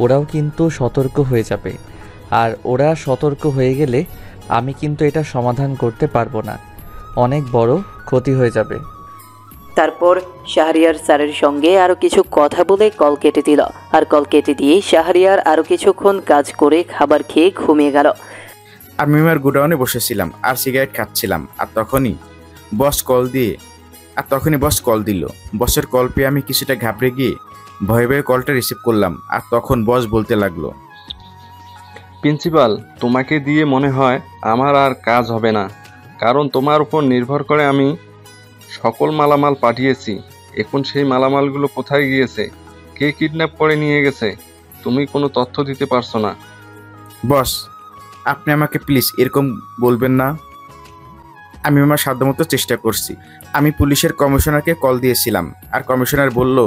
ওরাও কিন্তু সতর্ক হয়ে যাবে। আর ওরা সতর্ক হয়ে গেলে আমি কিন্তু এটা সমাধান করতে পারবো না, অনেক বড় ক্ষতি হয়ে যাবে।
তারপর শাহরিয়ার স্যারের সঙ্গে আরও কিছু কথা বলে কল কেটে দিল। আর কল কেটে দিয়ে শাহরিয়ার আরও কিছুক্ষণ কাজ করে খাবার খেয়ে ঘুমিয়ে গেল।
আমি আমার গোডাউনে বসেছিলাম আর সিগারেট খাচ্ছিলাম, আর তখনই বস কল দিল। বসের কল পেয়ে আমি কিছুটা ঘাবড়ে গিয়ে ভয়ে ভয়ে কলটা রিসিভ করলাম। আর তখন বস বলতে লাগলো,
প্রিন্সিপাল, তোমাকে দিয়ে মনে হয় আমার আর কাজ হবে না, কারণ তোমার উপর নির্ভর করে আমি সকল মালামাল পাঠিয়েছি। এখন সেই মালামালগুলো কোথায় গিয়েছে, কে কিডন্যাপ করে নিয়ে গেছে, তুমি কোনো তথ্য দিতে পারছো না।
বস, আপনি আমাকে প্লিজ এরকম বলবেন না। আমি আমার সাধ্যমতো চেষ্টা করছি। আমি পুলিশের কমিশনারকে কল দিয়েছিলাম, আর কমিশনার বলল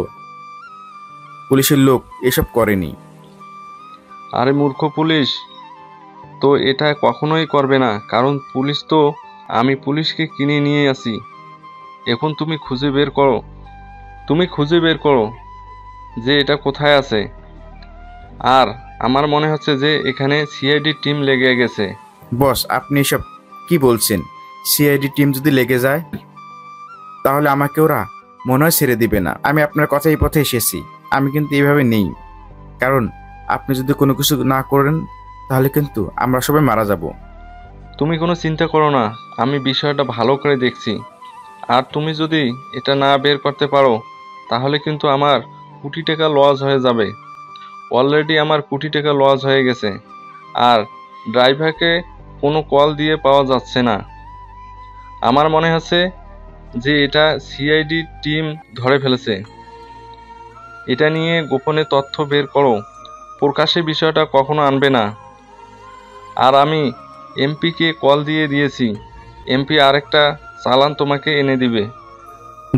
পুলিশের লোক এসব করেনি।
আরে মূর্খ পুলিশ তো এটা কখনোই করবে না, কারণ পুলিশ তো আমি পুলিশকে কিনে নিয়ে আসি। এখন তুমি খুঁজে বের করো যে এটা কোথায় আছে। আর আমার মনে হচ্ছে যে এখানে সিআইডি টিম লেগে গেছে।
বস, আপনি এসব কি বলছেন? সিআইডি টিম যদি লেগে যায় তাহলে আমাকে ওরা মনে হয় ছেড়ে দিবে না। আমি আপনার কথা এই পথে এসেছি, আমি কিন্তু এইভাবে নেই, কারণ আপনি যদি কোনো কিছু না করেন তাহলে কিন্তু আমরা সবাই মারা যাব।
তুমি কোনো চিন্তা করো না, আমি বিষয়টা ভালো করে দেখছি। আর তুমি যদি এটা না বের করতে পারো তাহলে কিন্তু আমার কোটি টাকা লস হয়ে যাবে। অলরেডি আমার কোটি টাকা লস হয়ে গেছে, আর ড্রাইভারকে কোনো কল দিয়ে পাওয়া যাচ্ছে না। আমার মনে হচ্ছে যে এটা সিআইডি টিম ধরে ফেলেছে। এটা নিয়ে গোপনে তথ্য বের করো, প্রকাশ্যে বিষয়টা কখনো আনবে না। আর আমি এমপিকে কল দিয়েছি, এমপি আরেকটা চালান তোমাকে এনে দিবে।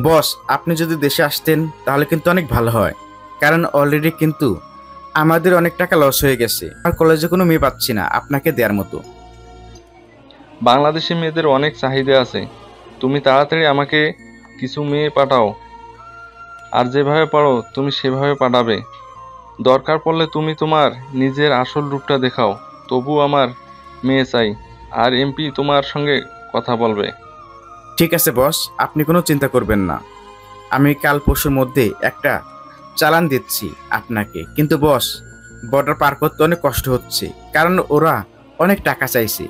বস, আপনি যদি দেশে আসতেন তাহলে কিন্তু অনেক ভালো হয়, কারণ অলরেডি কিন্তু আমাদের অনেক টাকা লস হয়ে গেছে। আর কলেজে কোনো মেয়ে পাচ্ছি না আপনাকে দেওয়ার মতো।
বাংলাদেশি মেয়েদের অনেক চাহিদা আছে, তুমি তাড়াতাড়ি আমাকে কিছু মেয়ে পাঠাও। আর যেভাবে পারো তুমি সেভাবে পাঠাবে। দরকার পড়লে তুমি তোমার নিজের আসল রূপটা দেখাও, তবু আমার মেয়ে চাই। আর এমপি তোমার সঙ্গে কথা বলবে।
ঠিক আছে বস, আপনি কোনো চিন্তা করবেন না। আমি কাল পরশুর মধ্যে একটা চালান দিচ্ছি আপনাকে। কিন্তু বস, বর্ডার পার করতে অনেক কষ্ট হচ্ছে, কারণ ওরা অনেক টাকা চাইছে।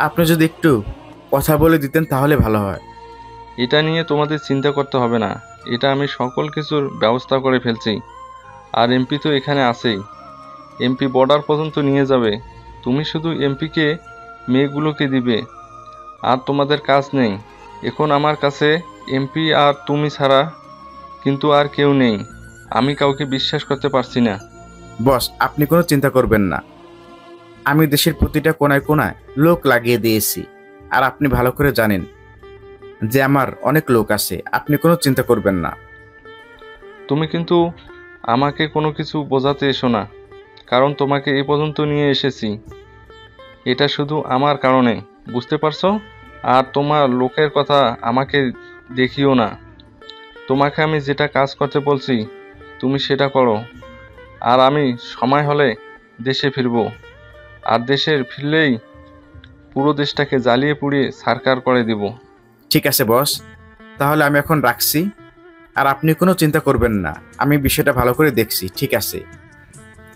আপনি যদি একটু কথা বলে দিতেন তাহলে ভালো হয়।
এটা নিয়ে তোমাদের চিন্তা করতে হবে না, এটা আমি সকল কিছুর ব্যবস্থা করে ফেলছি। আর এমপি তো এখানে আছেই, এমপি বর্ডার পর্যন্ত নিয়ে যাবে। তুমি শুধু এমপিকে মেয়েগুলোকে দিবে, আর তোমাদের কাজ নেই। এখন আমার কাছে এমপি আর তুমি ছাড়া কিন্তু আর কেউ নেই। আমি কাউকে বিশ্বাস করতে পারছি না।
বস, আপনি কোনো চিন্তা করবেন না, আমি দেশের প্রতিটা কোনায় কোনায় লোক লাগিয়ে দিয়েছি। আর আপনি ভালো করে জানেন যে আমার অনেক লোক আছে, আপনি কোনো চিন্তা করবেন না।
তুমি কিন্তু আমাকে কোনো কিছু বোঝাতে এসো না, কারণ তোমাকে এই পর্যন্ত নিয়ে এসেছি এটা শুধু আমার কারণে, বুঝতে পারছো? আর তোমার লোকের কথা আমাকে দেখিও না। তোমাকে আমি যেটা কাজ করতে বলছি তুমি সেটা করো। আর আমি সময় হলে দেশে ফিরবো, আর দেশে ফিরলেই পুরো দেশটাকে জ্বালিয়ে পুড়িয়ে ছারখার করে দিব।
ঠিক আছে বস, তাহলে আমি এখন রাখছি। আর আপনি কোনো চিন্তা করবেন না, আমি বিষয়টা ভালো করে দেখছি, ঠিক আছে?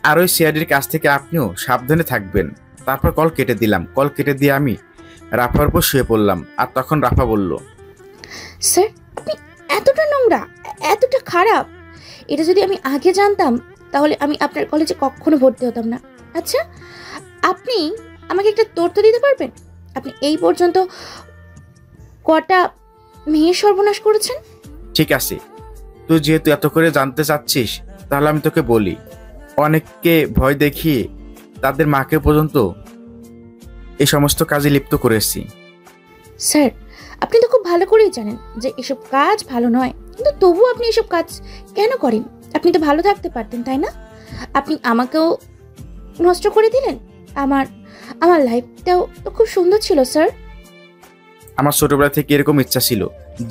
আর ওই সিআইডির কাছ থেকে আপনিও সাবধানে থাকবেন। তারপর কল কেটে দিলাম। কল কেটে দিয়ে আমি রাফার উপর শুয়ে পড়লাম। আর তখন রাফা বলল,
স্যার আপনি এতটা নোংরা, এতটা খারাপ, এটা যদি আমি আগে জানতাম তাহলে আমি আপনার কলেজে কখনো ভর্তি হতাম না। আচ্ছা, আপনি আমাকে একটা তথ্য দিতে পারবেন? আপনি এই পর্যন্ত কটা মেয়ে সর্বনাশ করেছেন?
ঠিক আছে, তুই যেহেতু এত করে জানতে চাচ্ছিস তাহলে আমি তোকে বলি। অনেককে ভয় দেখিয়ে তাদের মাকে পর্যন্ত এই সমস্ত কাজে লিপ্ত করেছি।
স্যার আপনি তো খুব ভালো করেই জানেন যে এসব কাজ ভালো নয়, কিন্তু তবু আপনি এসব কাজ কেন করেন? আপনি তো ভালো থাকতে পারতেন, তাই না? আপনি আমাকেও নষ্ট করে দিলেন। আমার লাইফটাও তো খুব সুন্দর ছিল স্যার।
আমার ছোটবেলা থেকে এরকম ইচ্ছা ছিল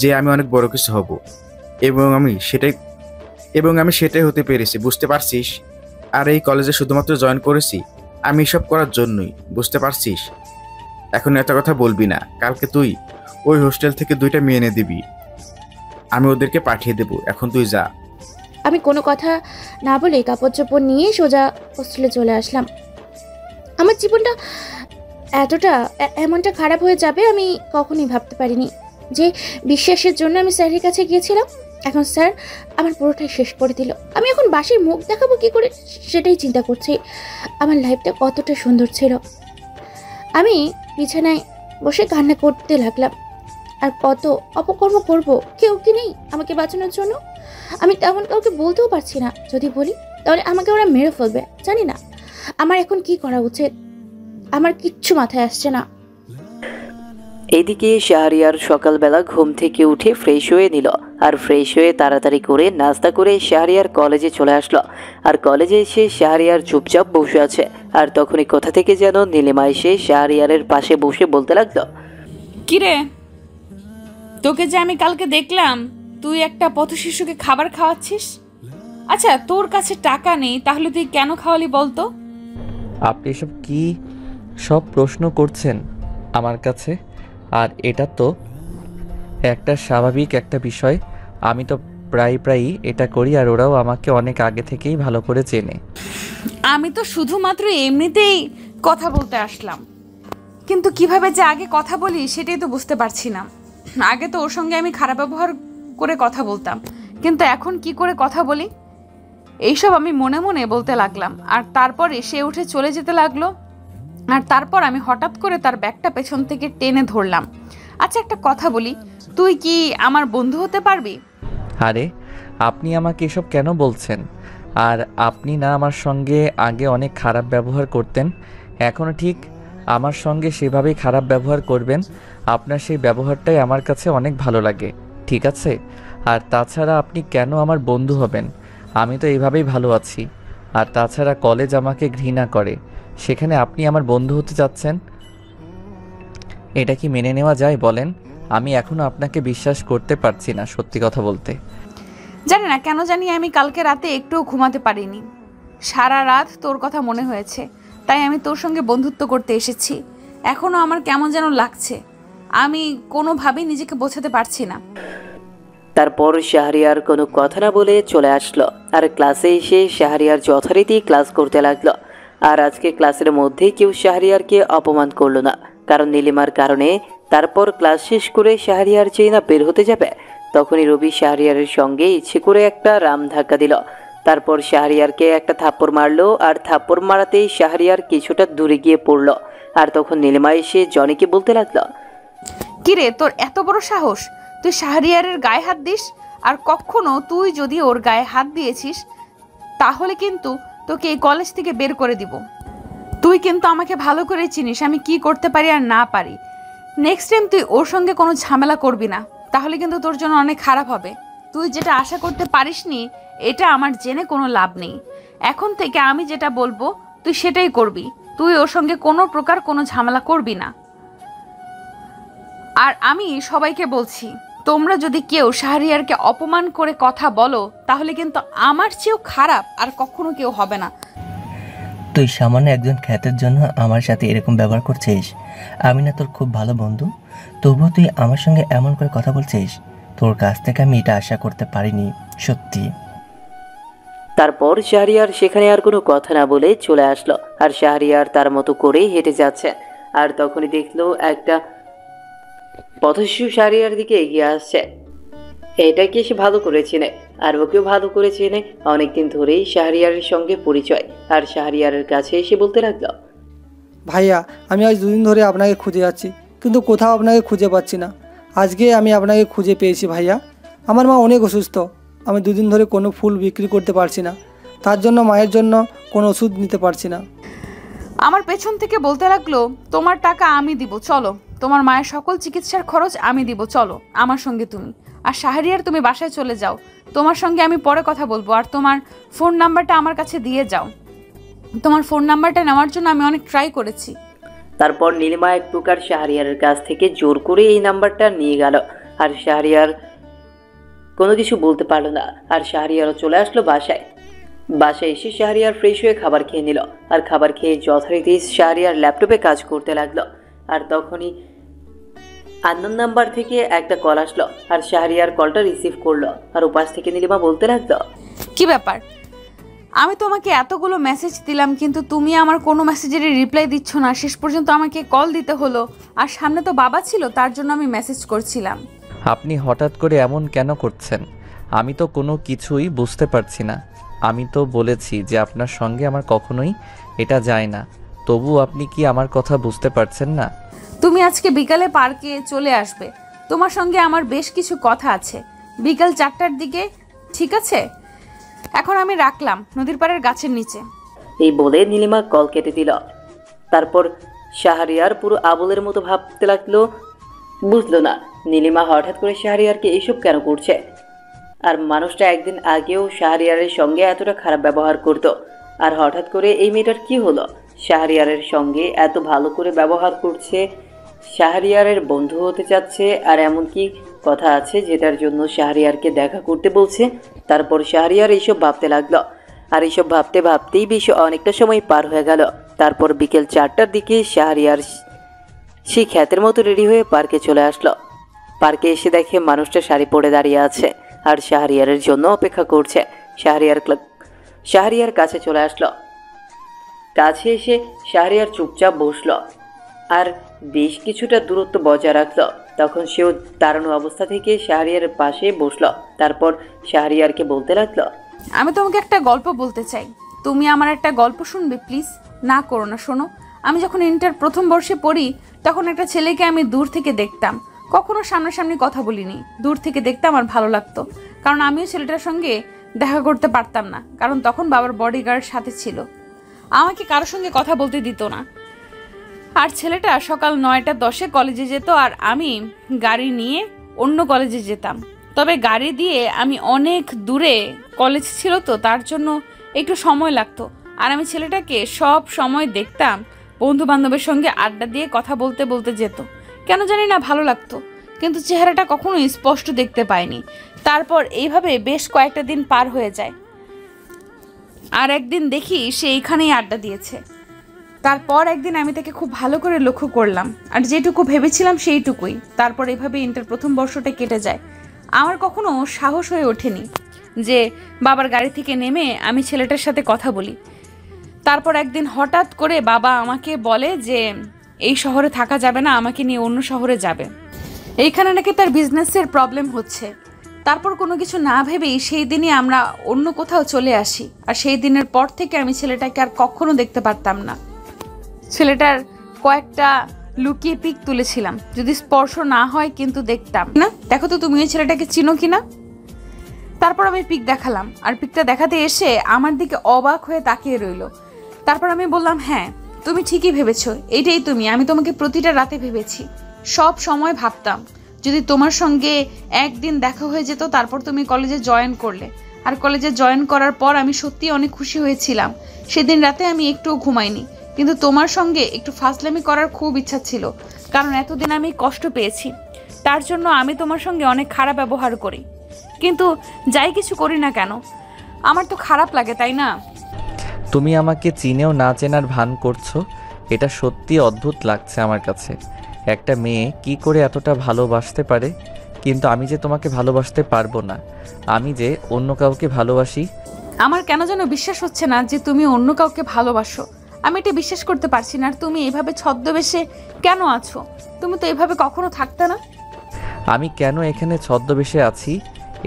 যে আমি অনেক বড় কিছু হব, এবং আমি সেটাই হতে পেরেছি, বুঝতে পারছিস? আর এই কলেজে শুধুমাত্র জয়েন করেছি আমি এসব করার জন্যই, বুঝতে পারছিস? এখন এত কথা বলবি না। কালকে তুই ওই হোস্টেল থেকে 2টা মেয়ে এনে দিবি, আমি ওদেরকে পাঠিয়ে দেব। এখন তুই যা।
আমি কোনো কথা না বলে কাপড় চোপড় নিয়ে সোজা হোস্টেলে চলে আসলাম। আমার জীবনটা এমনটা খারাপ হয়ে যাবে আমি কখনোই ভাবতে পারিনি। যে বিশ্বাসের জন্য আমি স্যারের কাছে গিয়েছিলাম, এখন স্যার আমার পুরোটাই শেষ করে দিল। আমি এখন বাসির মুখ দেখাবো কি করে সেটাই চিন্তা করছি। আমার লাইফটা কতটা সুন্দর ছিল। আমি বিছানায় বসে কান্না করতে লাগলাম। আর কত অপকর্ম করব, কেউ কি নেই আমাকে বাঁচানোর জন্য? আমি তেমন কাউকে বলতেও পারছি না। যদি বলি তাহলে আমাকে ওরা মেরে ফেলবে। জানি না আমার এখন কি করা উচিত, আমার কিচ্ছু মাথায় আসছে না।
এদিকে শাহরিয়ার সকালবেলা ঘুম থেকে উঠে ফ্রেশ হয়ে নিল, আর ফ্রেশ হয়ে তাড়াতাড়ি করে নাস্তা করে শাহরিয়ার কলেজে চলে আসলো। আর কলেজে এসে শাহরিয়ার চুপচাপ বসে আছে, আর তখনই কোথা থেকে যেন নীলিমা এসে শাহরিয়ারের পাশে বসে বলতে লাগলো,
কিরে, তোকে যে আমি কালকে দেখলাম তুই একটা পথশিশুকে খাবার খাওয়াচ্ছিস। আচ্ছা, তোর কাছে টাকা নেই, তাহলে তুই কেন খাওয়ালি বলতো?
আপনি এসব কি সব প্রশ্ন করছেন আমার কাছে? আর এটা তো একটা স্বাভাবিক একটা বিষয়। আমি তো প্রায়ই এটা করি, আর ওরাও আমাকে অনেক আগে থেকেই ভালো করে চেনে।
আমি তো শুধুমাত্র এমনিতেই কথা বলতে আসলাম, কিন্তু কিভাবে যে আগে কথা বলি সেটাই তো বুঝতে পারছি না। আগে তো ওর সঙ্গে আমি খারাপ ব্যবহার করে কথা বলতাম, কিন্তু এখন কি করে কথা বলি এইসব আমি মনে মনে বলতে লাগলাম। আর তারপরে সে উঠে চলে যেতে লাগলো, আর তারপর আমি হঠাৎ করে তার ব্যাগটা পেছন থেকে টেনে ধরলাম। আচ্ছা, একটা কথা বলি, তুই কি আমার বন্ধু হতে পারবি?
আরে আপনি আমাকে এসব কেন বলছেন? আর আপনি না আমার সঙ্গে আগে অনেক খারাপ ব্যবহার করতেন, এখনও ঠিক আমার সঙ্গে সেভাবেই খারাপ ব্যবহার করবেন। আপনার সেই ব্যবহারটাই আমার কাছে অনেক ভালো লাগে, ঠিক আছে? আর তাছাড়া আপনি কেন আমার বন্ধু হবেন? আমি তো এইভাবেই ভালো আছি। আর তাছাড়া কলেজ আমাকে ঘৃণা করে, সেখানে আপনি আমার বন্ধু হতে চাচ্ছেন? এটা কি মেনে নেওয়া যায় বলেন? আমি এখনও আপনাকে বিশ্বাস করতে পারছি না, সত্যি কথা বলতে।
জানি না কেন জানি আমি কালকে রাতে একটুও ঘুমাতে পারিনি। সারা রাত তোর কথা মনে হয়েছে, তাই আমি তোর সঙ্গে বন্ধুত্ব করতে এসেছি। এখনও আমার কেমন যেন লাগছে, আমি কোনোভাবেই নিজেকে বোঝাতে পারছি না।
তারপর শাহরিয়ার কোনো কথা না বলে চলে আসলো, আর ক্লাসে এসে শাহরিয়ার যথারীতি ক্লাস করতে লাগলো। আর আজকে ক্লাসের মধ্যে কেউ শাহরিয়ারকে অপমান করলো না, কারণ নীলিমার কারণে। তারপর ক্লাস শেষ করে শাহরিয়ার যেই না বের হতে যাবে, তখনই রবি শাহরিয়ারের সঙ্গে ইচ্ছে করে একটা রাম ধাক্কা দিল। তারপর শাহরিয়ারকে একটা থাপ্পড় মারলো, আর থাপ্পড় মারাতেই শাহরিয়ার কিছুটা দূরে গিয়ে পড়লো। আর তখন নীলিমা এসে জনিকে বলতে লাগলো,
কিরে, তোর এত বড় সাহস, তুই শাহরিয়ারের গায়ে হাত দিস? আর কখনো তুই যদি ওর গায়ে হাত দিয়েছিস তাহলে কিন্তু তোকে এই কলেজ থেকে বের করে দিব। তুই কিন্তু আমাকে ভালো করে চিনিস আমি কি করতে পারি আর না পারি। নেক্সট টাইম তুই ওর সঙ্গে কোনো ঝামেলা করবি না, তাহলে কিন্তু তোর জন্য অনেক খারাপ হবে। তুই যেটা আশা করতে পারিসনি এটা আমার জেনে কোনো লাভ নেই। এখন থেকে আমি যেটা বলবো তুই সেটাই করবি। তুই ওর সঙ্গে কোনো প্রকার কোনো ঝামেলা করবি না। আর আমি সবাইকে বলছি, তোমরা যদি কেউ শাহরিয়ারকে অপমান করে কথা বলো তাহলে কিন্তু আমার চেয়েও খারাপ আর কখনো কেউ হবে না।
তুই সামান্য একজন খ্যাতের জন্য আমার সাথে এরকম ব্যবহার করছিস? আমি না তোর খুব ভালো বন্ধু, তবুও তুই আমার সঙ্গে এমন করে কথা বলছিস? তোর কাছ থেকে আমি এটা আশা করতে পারিনি, সত্যি।
তারপর শাহরিয়ার সেখানে আর কোনো কথা না বলে চলে আসলো, আর শাহরিয়ার তার মতো করেই হেঁটে যাচ্ছে। আর তখনই দেখলো একটা পথশিশু শাহরিয়ার দিকে এগিয়ে আসছে। এটাকে সে ভালো করে চেনে, আর ওকেও ভালো করে চেনে। অনেকদিন ধরেই শাহরিয়ারের সঙ্গে পরিচয়, আর শাহরিয়ারের কাছে এসে বলতে লাগলো,
ভাইয়া, আমি আজ দুদিন ধরে আপনাকে খুঁজে যাচ্ছি, কিন্তু কোথাও আপনাকে খুঁজে পাচ্ছি না। আজকে আমি আপনাকে খুঁজে পেয়েছি ভাইয়া। আমার মা অনেক অসুস্থ, আমি দুদিন ধরে কোনো ফুল বিক্রি করতে পারছি না, তার জন্য মায়ের জন্য কোনো ওষুধ নিতে পারছি না।
আমার পেছন থেকে বলতে লাগলো, তোমার টাকা আমি দিব, চলো। তোমার মায়ের সকল চিকিৎসার খরচ আমি দিব, চলো আমার সঙ্গে তুমি। আর শাহরিয়ার, তুমি বাসায় চলে যাও, তোমার সঙ্গে আমি পরে কথা বলবো। আর তোমার ফোন নাম্বারটা আমার কাছে দিয়ে যাও। তোমার ফোন নাম্বারটা নেওয়ার জন্য আমি অনেক ট্রাই করেছি।
তারপর নীলিমা এক প্রকার শাহরিয়ারের কাছ থেকে জোর করে এই নাম্বারটা নিয়ে গেল, আর শাহরিয়ার কোনো কিছু বলতে পারলো না। আর শাহরিয়ারও চলে আসলো বাসায়। বাসায় এসে শাহরিয়ার ফ্রেশ হয়ে খাবার খেয়ে নিল, আর খাবার খেয়ে যথারীতি শাহরিয়ার ল্যাপটপে কাজ করতে লাগলো। আর তখনই আননোন নাম্বার থেকে একটা কল আসলো, আর শাহরিয়ার কলটা রিসিভ করলো। আর উপাস থেকে নীলিমা বলতে লাগলো,
কি ব্যাপার, আমি তোমাকে এতগুলো মেসেজ দিলাম কিন্তু তুমি আমার কোনো মেসেজেরই রিপ্লাই দিচ্ছ না। শেষ পর্যন্ত আমাকে কল দিতে হলো, আর সামনে তো বাবা ছিল, তার জন্য আমি মেসেজ করছিলাম।
আপনি হঠাৎ করে এমন কেন করছেন? আমি তো কোনো কিছুই বুঝতে পারছি না। আমি তো বলেছি যে আপনার সঙ্গে আমার কখনোই এটা যায় না, তবু আপনি কি আমার কথা বুঝতে পারছেন না?
তুমি আজকে বিকালে পার্কে চলে আসবে, তোমার সঙ্গে আমার বেশ কিছু কথা আছে, বিকাল 4টার দিকে, ঠিক আছে? এখন আমি রাখলাম, নদীর পাড়ের গাছের নিচে।
এই বলে নীলিমা কল কেটে দিল। তারপর শাহরিয়ার পুরো আবলের মতো ভাবতে লাগলো বুঝলো না নীলিমা হঠাৎ করে শাহরিয়ারকে এইসব কেন করছে। আর মানুষটা একদিন আগেও শাহরিয়ারের সঙ্গে এতটা খারাপ ব্যবহার করতো, আর হঠাৎ করে এই মেয়েটার কি হলো? শাহরিয়ারের সঙ্গে এত ভালো করে ব্যবহার করছে, শাহরিয়ারের বন্ধু হতে চাচ্ছে, আর এমন কি কথা আছে যেটার জন্য শাহরিয়ারকে দেখা করতে বলছে। তারপর শাহরিয়ার এইসব ভাবতে লাগলো, আর এইসব ভাবতে ভাবতেই বেশ অনেকটা সময় পার হয়ে গেল। তারপর বিকেল 4টার দিকে শাহরিয়ার সেই খ্যাতের মতো রেডি হয়ে পার্কে চলে আসলো। পার্কে এসে দেখে মানুষটা শাড়ি পরে দাঁড়িয়ে আছে আর শাহরিয়ারের জন্য অপেক্ষা করছে। শাহরিয়ার কাছে চলে আসলো। কাছে এসে শাহরিয়ার চুপচাপ বসলো আর বেশ কিছুটা দূরত্ব বজায় রাখলো। তখন সেও দাঁড়ানো অবস্থা থেকে শাহরিয়ারের পাশে বসলো। তারপর শাহরিয়ারকে বলতে লাগলো,
আমি তোমাকে একটা গল্প বলতে চাই, তুমি আমার একটা গল্প শুনবে প্লিজ? না করো না, শোনো। আমি যখন ইন্টার প্রথম বর্ষে পড়ি তখন একটা ছেলেকে আমি দূর থেকে দেখতাম, কখনো সামনাসামনি কথা বলিনি, দূর থেকে দেখতাম আর ভালো লাগতো। কারণ আমিও ছেলেটার সঙ্গে দেখা করতে পারতাম না, কারণ তখন বাবার বডিগার্ড সাথে ছিল, আমাকে কারোর সঙ্গে কথা বলতে দিত না। আর ছেলেটা সকাল 9টা 10-এ কলেজে যেত আর আমি গাড়ি নিয়ে অন্য কলেজে যেতাম। তবে গাড়ি দিয়ে আমি অনেক দূরে, কলেজ ছিল তো তার জন্য একটু সময় লাগতো। আর আমি ছেলেটাকে সব সময় দেখতাম বন্ধু বান্ধবের সঙ্গে আড্ডা দিয়ে কথা বলতে বলতে যেত, কেন জানি না ভালো লাগতো, কিন্তু চেহারাটা কখনোই স্পষ্ট দেখতে পাইনি। তারপর এইভাবে বেশ কয়েকটা দিন পার হয়ে যায়, আর একদিন দেখি সে এইখানেই আড্ডা দিয়েছে। তারপর একদিন আমি তাকে খুব ভালো করে লক্ষ্য করলাম, আর যেটুকু ভেবেছিলাম সেইটুকুই। তারপর এভাবে ইন্টার প্রথম বর্ষটা কেটে যায়। আমার কখনো সাহস হয়ে ওঠেনি যে বাবার গাড়ি থেকে নেমে আমি ছেলেটার সাথে কথা বলি। তারপর একদিন হঠাৎ করে বাবা আমাকে বলে যে এই শহরে থাকা যাবে না, আমাকে নিয়ে অন্য শহরে যাবে, এইখানে নাকি তার বিজনেসের প্রবলেম হচ্ছে। তারপর কোনো কিছু না ভেবেই সেই দিনই আমরা অন্য কোথাও চলে আসি। আর সেই দিনের পর থেকে আমি ছেলেটাকে আর কখনো দেখতে পারতাম না। ছেলেটার কয়েকটা লুকিয়ে পিক তুলেছিলাম, যদি স্পর্শ না হয় কিন্তু দেখতাম না। দেখো তো তুমি ওই ছেলেটাকে চিনো কিনা। তারপর আমি পিক দেখালাম, আর পিকটা দেখাতে এসে আমার দিকে অবাক হয়ে তাকিয়ে রইল। তারপর আমি বললাম, হ্যাঁ তুমি ঠিকই ভেবেছো, এইটাই তুমি। আমি তোমাকে প্রতিটা রাতে ভেবেছি, সব সময় ভাবতাম যদি তোমার সঙ্গে একদিন দেখা হয়ে যেত। তারপর তুমি কলেজে জয়েন করলে, আর কলেজে জয়েন করার পর আমি সত্যি অনেক খুশি হয়েছিলাম। সেদিন রাতে আমি একটুও ঘুমাইনি, কিন্তু তোমার সঙ্গে একটু ফাজলামি করার খুব ইচ্ছা ছিল, কারণ এতদিন আমি কষ্ট পেয়েছি, তার জন্য আমি তোমার সঙ্গে অনেক খারাপ ব্যবহার করি। কিন্তু যাই কিছু করি না কেন, আমার তো খারাপ লাগে, তাই না?
তুমি আমাকে চিনেও না চেনার ভান করছো, এটা সত্যি অদ্ভুত লাগছে আমার কাছে। একটা মেয়ে কি করে এতটা ভালোবাসতে পারে? কিন্তু আমি যে তোমাকে ভালোবাসতে পারবো না, আমি যে অন্য কাউকে ভালোবাসি।
আমার কেন যেন বিশ্বাস হচ্ছে না যে তুমি অন্য কাউকে ভালোবাসো। আমি এটা বিশ্বাস করতে পারছি না। আর তুমি এভাবে ছদ্মবেশে কেন আছো? তুমি তো এভাবে কখনো থাকতে না।
আমি কেন এখানে ছদ্মবেশে আছি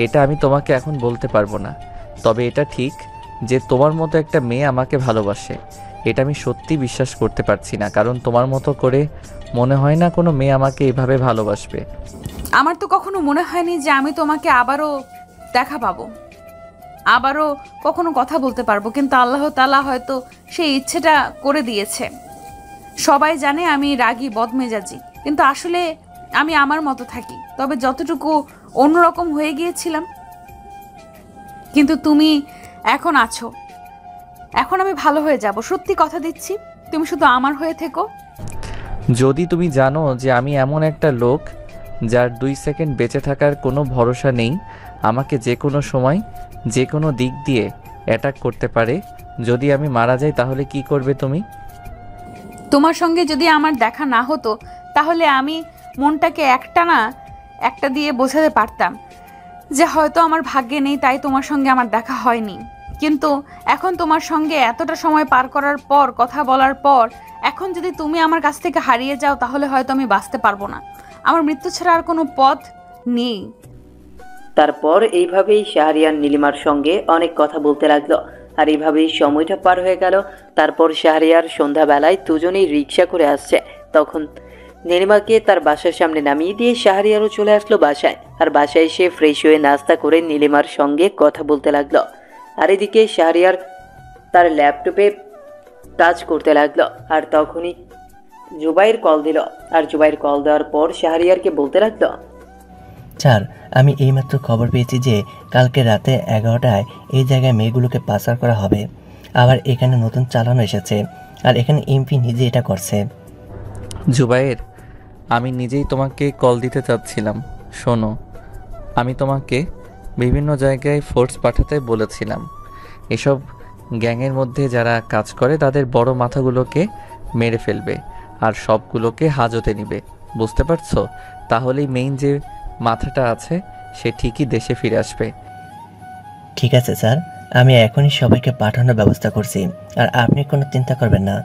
এটা আমি তোমাকে এখন বলতে পারবো না, তবে এটা ঠিক যে তোমার মতো একটা মেয়ে আমাকে ভালোবাসে। এটা আমি সত্যি বিশ্বাস করতে পারছি না, কারণ তোমার মতো করে মনে হয় না কোনো মেয়ে আমাকে এভাবে ভালোবাসবে।
আমার তো কখনো মনে হয়নি যে আমি তোমাকে আবারও দেখা পাবো, আবারও কখনো কথা বলতে পারবো, কিন্তু আল্লাহ তাআলা হয়তো সেই ইচ্ছেটা করে দিয়েছে। সবাই জানে আমি রাগী বদমেজাজি, কিন্তু আসলে আমি আমার মতো থাকি, তবে যতটুকু অন্যরকম হয়ে গিয়েছিলাম। কিন্তু তুমি এখন আছো, এখন আমি ভালো হয়ে যাব, সত্যি কথা দিচ্ছি। তুমি শুধু আমার হয়ে থেকো।
যদি তুমি জানো যে আমি এমন একটা লোক যার 2 সেকেন্ড বেঁচে থাকার কোনো ভরসা নেই, আমাকে যে কোনো সময় যে কোনো দিক দিয়ে অ্যাটাক করতে পারে, যদি আমি মারা যাই তাহলে কি করবে তুমি?
তোমার সঙ্গে যদি আমার দেখা না হতো তাহলে আমি মনটাকে একটা দিয়ে বোঝাতে পারতাম যে হয়তো আমার ভাগ্যে নেই, তাই তোমার সঙ্গে আমার দেখা হয়নি। কিন্তু এখন তোমার সঙ্গে এতটা সময় পার করার পর, কথা বলার পর, এখন যদি তুমি আমার কাছ থেকে হারিয়ে যাও তাহলে হয়তো আমি বাঁচতে পারবো না। আমার মৃত্যু ছাড়া আর কোনো পথ নেই।
তারপর এইভাবেই শাহরিয়ার নীলিমার সঙ্গে অনেক কথা বলতে লাগলো, আর এইভাবেই সময়টা পার হয়ে গেল। তারপর শাহরিয়ার সন্ধ্যাবেলায় দুজনেই রিক্সা করে আসছে। তখন নীলিমাকে তার বাসার সামনে নামিয়ে দিয়ে শাহরিয়ারও চলে আসলো বাসায়। আর বাসায় এসে ফ্রেশ হয়ে নাস্তা করে নীলিমার সঙ্গে কথা বলতে লাগলো। আর এদিকে শাহরিয়ার তার ল্যাপটপে কাজ করতে লাগলো। আর তখনই জুবাইর কল দিল। আর জুবাইর কল দেওয়ার পর শাহরিয়ারকে বলতে লাগলো,
স্যার, আমি এইমাত্র খবর পেয়েছি যে কালকে রাতে 11টায় এই জায়গায় মেয়েগুলোকে পাচার করা হবে। আবার এখানে নতুন চালানো এসেছে, আর এখানে এমপি নিজে এটা করছে।
জুবাইর, আমি নিজেই তোমাকে কল দিতে চাচ্ছিলাম। শোনো, আমি তোমাকে বিভিন্ন জায়গায় ফোর্স পাঠাতে বলেছিলাম। এসব গ্যাংয়ের মধ্যে যারা কাজ করে তাদের বড় মাথাগুলোকে মেরে ফেলবে আর সবগুলোকে হাজতে নিবে, বুঝতে পারছো? তাহলেই মেইন যে মাথাটা আছে সে ঠিকই দেশে ফিরে আসবে।
ঠিক আছে স্যার, আমি এখনই সবাইকে পাঠানোর ব্যবস্থা করছি, আর আপনি কোনো চিন্তা করবেন না।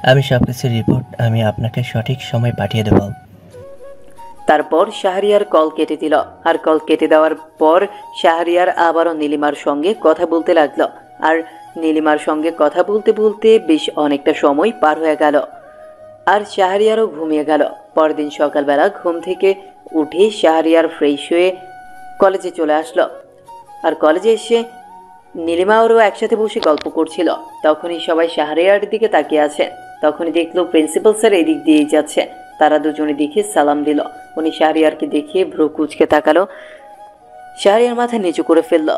আমি সব কিছুর রিপোর্ট আমি আপনাকে সঠিক সময় পাঠিয়ে দেব।
তারপর শাহরিয়ার কল কেটে দিল। আর কল কেটে দেওয়ার পর শাহরিয়ার আবারও নীলিমার সঙ্গে কথা বলতে লাগলো। আর নীলিমার সঙ্গে কথা বলতে বলতে বেশ অনেকটা সময় পার হয়ে গেল। আর শাহরিয়ারও ঘুমিয়ে গেল। পরদিন সকালবেলা ঘুম থেকে উঠে শাহরিয়ার ফ্রেশ হয়ে কলেজে চলে আসলো। আর কলেজে এসে নীলিমা ওরও একসাথে বসে গল্প করছিল। তখনই সবাই শাহরিয়ার দিকে তাকিয়ে আছে। তখনই দেখলো প্রিন্সিপাল স্যার এদিক দিয়ে যাচ্ছে। তারা দুজনে দেখে সালাম দিল। উনি শাহরিয়ারকে দেখে ভ্রু কুঁচকে তাকালো। শাহরিয়ার মাথা নিচু করে ফেললো।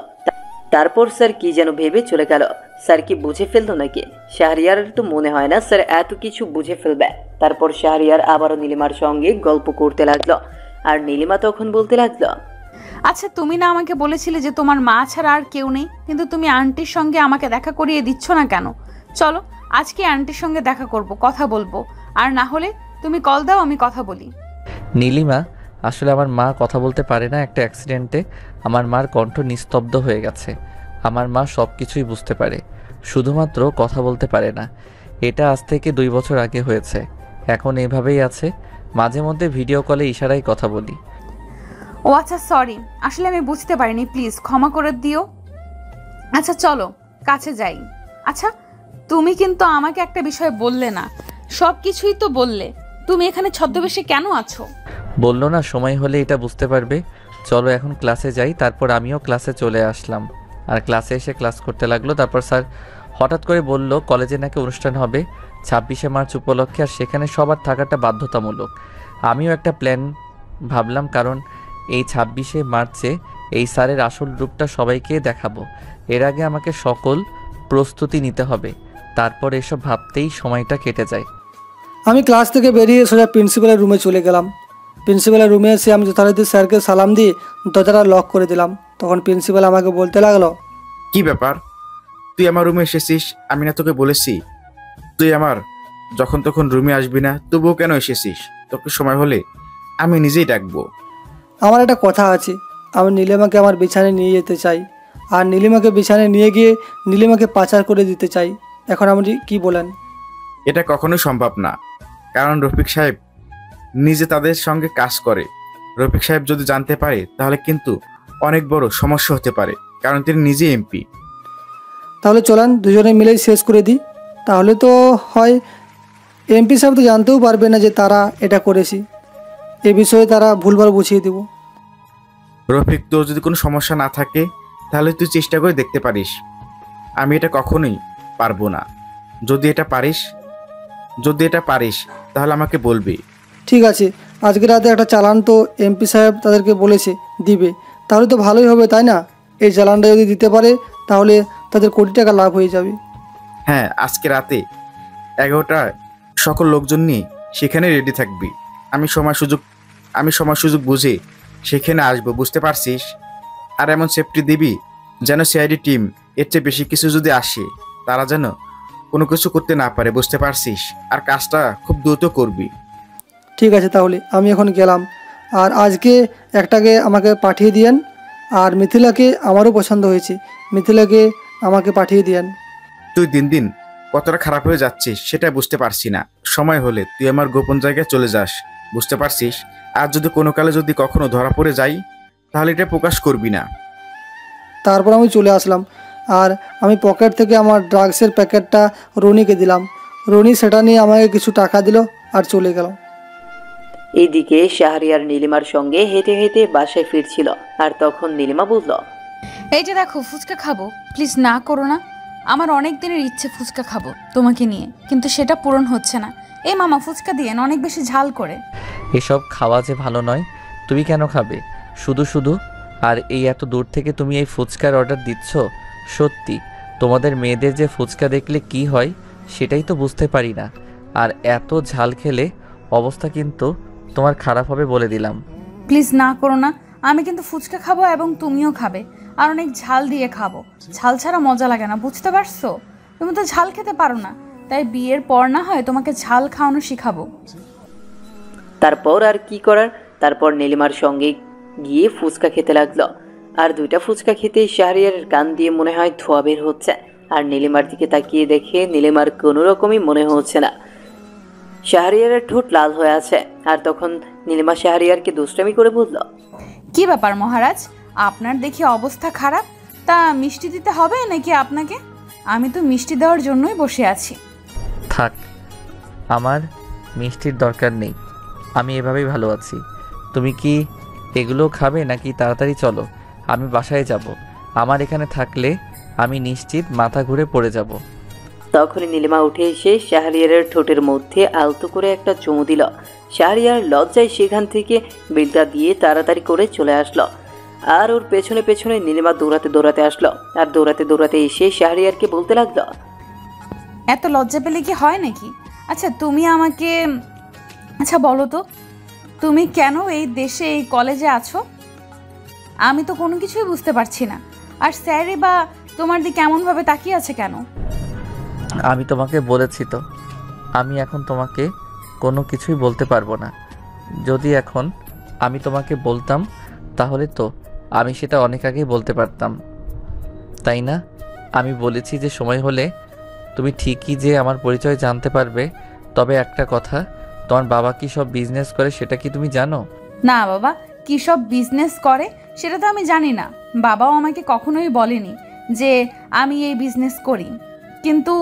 তারপর স্যার কি যেন ভেবে চলে গেল। স্যার কি বুঝে ফেললো নাকি? শাহরিয়ার তো মনে হয় না স্যার এত কিছু বুঝে ফেলবে। তারপর শাহরিয়ার আবারও নীলিমার সঙ্গে গল্প করতে লাগলো। আর নীলিমা তখন বলতে লাগলো,
আচ্ছা, তুমি না আমাকে বলেছিলে যে তোমার মা ছাড়া আর কেউ নেই, কিন্তু তুমি আন্টির সঙ্গে আমাকে দেখা করিয়ে দিচ্ছ না কেন? চলো আজকে আন্টির সঙ্গে দেখা করব, কথা বলবো। আর না হলে তুমি কল দাও, আমি কথা বলি।
নীলিমা, আসলে আমার মা কথা বলতে পারে না। একটা অ্যাক্সিডেন্টে আমার মার কণ্ঠ নিস্তব্ধ হয়ে গেছে। আমার মা সব কিছুই বুঝতে পারে, শুধুমাত্র কথা বলতে পারে না। এটা আজ থেকে 2 বছর আগে হয়েছে। এখন এইভাবেই আছে, মাঝে মধ্যে ভিডিও কলে ইশারায় কথা বলি।
ও আচ্ছা, সরি, আসলে আমি বুঝতে পারিনি, প্লিজ ক্ষমা করে দিও। আচ্ছা চলো কাছে যাই। আচ্ছা, তুমি কিন্তু আমাকে একটা বিষয় বললে না। সব কিছুই তো বললে, তুমি এখানে ছদ্মবেশে কেন আছো?
বললো না সময় হলে এটা বুঝতে পারবে। চলো এখন ক্লাসে যাই। তারপর আমিও ক্লাসে চলে আসলাম। আর ক্লাসে এসে ক্লাস করতে লাগলো। তারপর স্যার হঠাৎ করে বলল কলেজে নাকি অনুষ্ঠান হবে 26শে মার্চ উপলক্ষে, আর সেখানে সবার থাকাটা বাধ্যতামূলক। আমিও একটা প্ল্যান ভাবলাম, কারণ এই 26শে মার্চে এই স্যারের আসল রূপটা সবাইকে দেখাবো। এর আগে আমাকে সকল প্রস্তুতি নিতে হবে। তারপর এসব ভাবতেই সময়টা কেটে যায়।
আমি ক্লাস থেকে বেরিয়ে সোজা প্রিন্সিপালের রুমে চলে গেলাম। প্রিন্সিপালের রুমে এসে আমি যথারীতি স্যারকে সালাম দিয়ে দরজাটা লক করে দিলাম। তখন প্রিন্সিপাল আমাকে বলতে লাগলো,
কি ব্যাপার, তুই আমার রুমে এসেছিস? আমি না তোকে বলেছি তুই আমার যখন তখন রুমে আসবি না? তবুও কেন এসেছিস? তোকে সময় হলে আমি নিজেই ডাকবো।
আমার একটা কথা আছে, আমি নীলিমাকে আমার বিছানায় নিয়ে যেতে চাই, আর নীলিমাকে বিছানায় নিয়ে গিয়ে নীলিমাকে পাচার করে দিতে চাই। এখন আপনি কি বলেন?
এটা কখনোই সম্ভব না, কারণ রফিক সাহেব নিজে তাদের সঙ্গে কাজ করে। রফিক সাহেব যদি জানতে পারে তাহলে কিন্তু অনেক বড় সমস্যা হতে পারে, কারণ তিনি নিজে এমপি।
তাহলে চলেন দুজনে মিলেই শেষ করে দিই। তাহলে তো হয় এমপি সাহেব তো জানতেও পারবে না যে তারা এটা করেছি। এ বিষয়ে তারা ভুলভাল বুঝিয়ে দেব।
রফিক, তোর যদি কোনো সমস্যা না থাকে তাহলে তুই চেষ্টা করে দেখতে পারিস। আমি এটা কখনোই পারবো না। যদি এটা পারিস তাহলে আমাকে বলবি।
ঠিক আছে, আজকে রাতে একটা চালান তো এমপি সাহেব তাদেরকে বলেছে দিবে, তাহলে তো ভালোই হবে, তাই না? এই চালানটা যদি দিতে পারে তাহলে তাদের কোটি টাকা লাভ হয়ে যাবে।
হ্যাঁ, আজকে রাতে 11টায় সকল লোকজন নিয়ে সেখানে রেডি থাকবি। আমি সময় সুযোগ বুঝে সেখানে আসবো, বুঝতে পারছিস? আর এমন সেফটি দিবি যেন সিআইডি টিম এর চেয়ে বেশি কিছু যদি আসে তারা যেন কোনো কিছু করতে না পারে, বুঝতে পারছিস? আর কাজটা খুব দ্রুত করবি।
ঠিক আছে, তাহলে আমি এখন গেলাম। আর আজকে একটাকে আমাকে পাঠিয়ে দিয়েন। আর মিথিলাকে আমারও পছন্দ হয়েছে, মিথিলাকে আমাকে পাঠিয়ে দিয়েন।
তুই দিন দিন কতটা খারাপ হয়ে যাচ্ছিস সেটা বুঝতে পারছি না। সময় হলে তুই আমার গোপন জায়গায় চলে যাস, বুঝতে পারছিস? আর যদি কোনো কালে যদি কখনো ধরা পড়ে যাই তাহলে এটা প্রকাশ করবি না।
তারপর আমি চলে আসলাম। আর আমি পকেট থেকে আমার ড্রাগসের প্যাকেটটা রনিকে দিলাম। রনি সেটা নিয়ে আমাকে কিছু টাকা দিল আর চলে গেল।
এইদিকে শাহরিয়ার নীলিমার সঙ্গে হেঁটে হেঁটে বাসায় ফিরছিল। আর তখন নীলিমা বলল,
এই যে দেখো, ফুচকা খাবো, প্লিজ না করো না। আমার অনেক দিনের ইচ্ছে ফুচকা খাবো তোমাকে নিয়ে, কিন্তু সেটা পূরণ হচ্ছে না। এই মামা ফুচকা দিয়েন, অনেক বেশি ঝাল করে।
এসব খাওয়া যে ভালো নয়, তুমি কেন খাবে শুধু শুধু? আর এই এত দূর থেকে তুমি এই ফুচকার অর্ডার দিচ্ছ? সত্যি তোমাদের মেয়েদের যে ফুচকা দেখলে কি হয় সেটাই তো বুঝতে পারি না। আর এত ঝাল খেলে অবস্থা কিন্তু তোমার খারাপ হবে বলে দিলাম।
প্লিজ না করো না, আমি কিন্তু ফুচকা খাবো এবং তুমিও খাবে, আর অনেক ঝাল দিয়ে খাবো। ঝাল ছাড়া মজা লাগে না, বুঝতে পারছো? তুমি তো ঝাল খেতে পারো না, তাই বিয়ের পর না হয় তোমাকে ঝাল খাওয়ানো শিখাবো।
তারপর আর কি করার, তারপর নীলিমার সঙ্গে গিয়ে ফুচকা খেতে লাগলো। আর দুইটা ফুচকা খেতে শাহরিয়ারের কান দিয়ে মনে হয় ধোয়া বের হচ্ছে। আর নীলিমার দিকে তাকিয়ে দেখে নীলিমার কোনো রকমই মনে হচ্ছে না। শাহরিয়ারের ঠোঁট লাল হয়ে আছে। আর তখন নীলিমা শাহরিয়ারকে দুষ্টামি করে বলল,
কি ব্যাপার মহারাজ, আপনার দেখি অবস্থা খারাপ, তা মিষ্টি দিতে হবে নাকি আপনাকে? আমি তো মিষ্টি দেওয়ার জন্যই বসে আছি।
থাক, আমার মিষ্টির দরকার নেই, আমি এভাবেই ভালো আছি। তুমি কি এগুলো খাবে নাকি তাড়াতাড়ি চলো, আমি বাসায় যাব। আমার এখানে থাকলে আমি নিশ্চিত মাথা ঘুরে পড়ে যাব।
তখনই নীলিমা উঠে এসে শাহরিয়ারের ঠোঁটের মধ্যে আলতো করে একটা চুমু দিল। শাহরিয়ার লজ্জায় সেখান থেকে বিলটা দিয়ে তাড়াতাড়ি করে চলে আসলো। আর ওর পেছনে পেছনে নীলিমা দৌড়াতে দৌড়াতে আসলো। আর দৌড়াতে দৌড়াতে এসে শাহরিয়ারকে বলতে লাগলো,
এত লজ্জা পেলে কি হয় নাকি? আচ্ছা তুমি আমাকে বলো তো, তুমি কেন এই দেশে এই কলেজে আছো? আমি তো কোনো কিছুই বুঝতে পারছি না। আর স্যারই বা তোমার দিকে এমনভাবে তাকিয়ে আছে কেন?
আমি তোমাকে বলেছি তো, আমি এখন তোমাকে কোনো কিছুই বলতে পারবো না। যদি এখন আমি তোমাকে বলতাম তাহলে তো আমি সেটা অনেক আগেই বলতে পারতাম, তাই না? আমি বলেছি যে সময় হলে তুমি ঠিকই যে আমার পরিচয় জানতে পারবে। তবে একটা কথা, তোমার বাবা কি সব বিজনেস করে সেটা কি তুমি জানো?
না বাবা, কী সব বিজনেস করে সেটা তো আমি জানি না। বাবাও আমাকে কখনোই বলেনি যে আমি এই বিজনেস করি। কিন্তু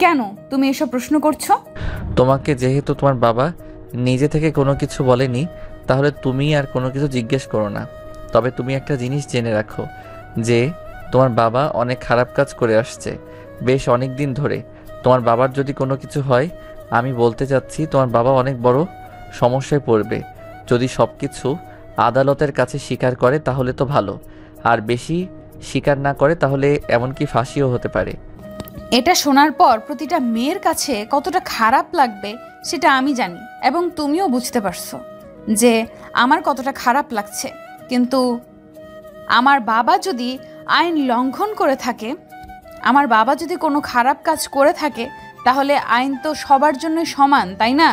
কেন তুমি এসব প্রশ্ন করছো?
তোমাকে যেহেতু তোমার বাবা নিজে থেকে কোনো কিছু বলেনি, তাহলে তুমি আর কোনো কিছু জিজ্ঞেস করো না। তবে তুমি একটা জিনিস জেনে রাখো যে তোমার বাবা অনেক খারাপ কাজ করে আসছে বেশ অনেক দিন ধরে। তোমার বাবার যদি কোনো কিছু হয়, আমি বলতে চাচ্ছি তোমার বাবা অনেক বড় সমস্যায় পড়বে। যদি সব কিছু আদালতের কাছে স্বীকার করে তাহলে তো ভালো, আর বেশি স্বীকার না করে তাহলে এমনকি ফাঁসিও হতে পারে।
এটা শোনার পর প্রতিটা মেয়ের কাছে কতটা খারাপ লাগবে সেটা আমি জানি, এবং তুমিও বুঝতে পারছো যে আমার কতটা খারাপ লাগছে। কিন্তু আমার বাবা যদি আইন লঙ্ঘন করে থাকে, আমার বাবা যদি কোনো খারাপ কাজ করে থাকে, তাহলে আইন তো সবার জন্যই সমান, তাই না?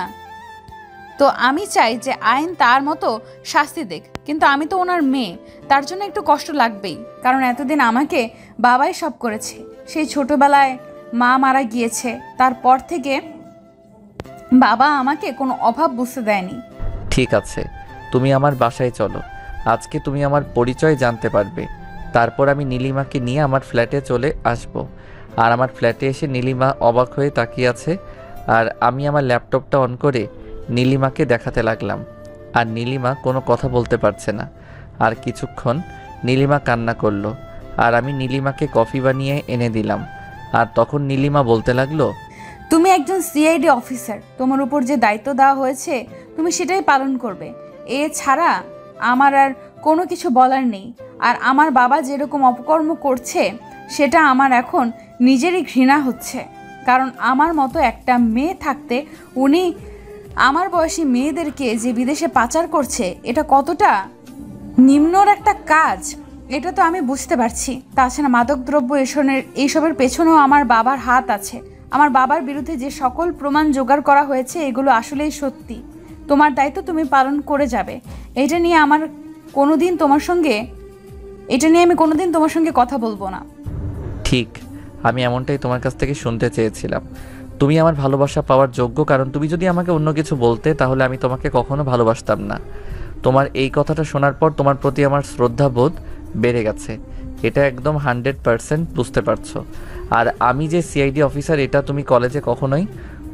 তো আমি চাই যে আইন তার মতো শাস্তি দেখ। কিন্তু আমি তো ওনার মেয়ে, তার জন্য একটু কষ্ট লাগবেই, কারণ এতদিন আমাকে বাবাই সব করেছে। সেই ছোটবেলায় মা মারা গিয়েছে, তারপর থেকে বাবা আমাকে কোনো অভাব বুঝতে দেয়নি।
ঠিক আছে, তুমি আমার বাসায় চলো, আজকে তুমি আমার পরিচয় জানতে পারবে। তারপর আমি নীলিমাকে নিয়ে আমার ফ্ল্যাটে চলে আসব। আর আমার ফ্ল্যাটে এসে নীলিমা অবাক হয়ে তাকিয়ে আছে। আর আমি আমার ল্যাপটপটা অন করে নীলিমাকে দেখাতে লাগলাম। আর নীলিমা কোনো কথা বলতে পারছে না। আর কিছুক্ষণ নীলিমা কান্না করলো। আর আমি নীলিমাকে কফি বানিয়ে এনে দিলাম। আর তখন নীলিমা বলতে লাগলো,
তুমি একজন সিআইডি অফিসার, তোমার উপর যে দায়িত্ব দেওয়া হয়েছে তুমি সেটাই পালন করবে। এছাড়া আমার আর কোনো কিছু বলার নেই। আর আমার বাবা যেরকম অপকর্ম করছে সেটা আমার এখন নিজেরই ঘৃণা হচ্ছে, কারণ আমার মতো একটা মেয়ে থাকতে উনি আমার বয়সী মেয়েদেরকে যে বিদেশে পাচার করছে, এটা কতটা নিম্নর একটা কাজ এটা তো আমি বুঝতে পারছি। তাছাড়া মাদকদ্রব্য এইসবের পেছনেও আমার বাবার হাত আছে। আমার বাবার বিরুদ্ধে যে সকল প্রমাণ জোগাড় করা হয়েছে এগুলো আসলেই সত্যি। তোমার দায়িত্ব তুমি পালন করে যাবে। এটা নিয়ে আমি কোনোদিন তোমার সঙ্গে কথা বলবো না।
ঠিক, আমি এমনটাই তোমার কাছ থেকে শুনতে চেয়েছিলাম। তুমি আমার ভালোবাসা পাওয়ার যোগ্য, কারণ তুমি যদি আমাকে অন্য কিছু বলতে তাহলে আমি তোমাকে কখনো ভালোবাসতাম না। তোমার এই কথাটা শোনার পর তোমার প্রতি আমার শ্রদ্ধাবোধ বেড়ে গেছে, এটা একদম 100% বুঝতে পারছো। আর আমি যে সিআইডি অফিসার এটা তুমি কলেজে কখনোই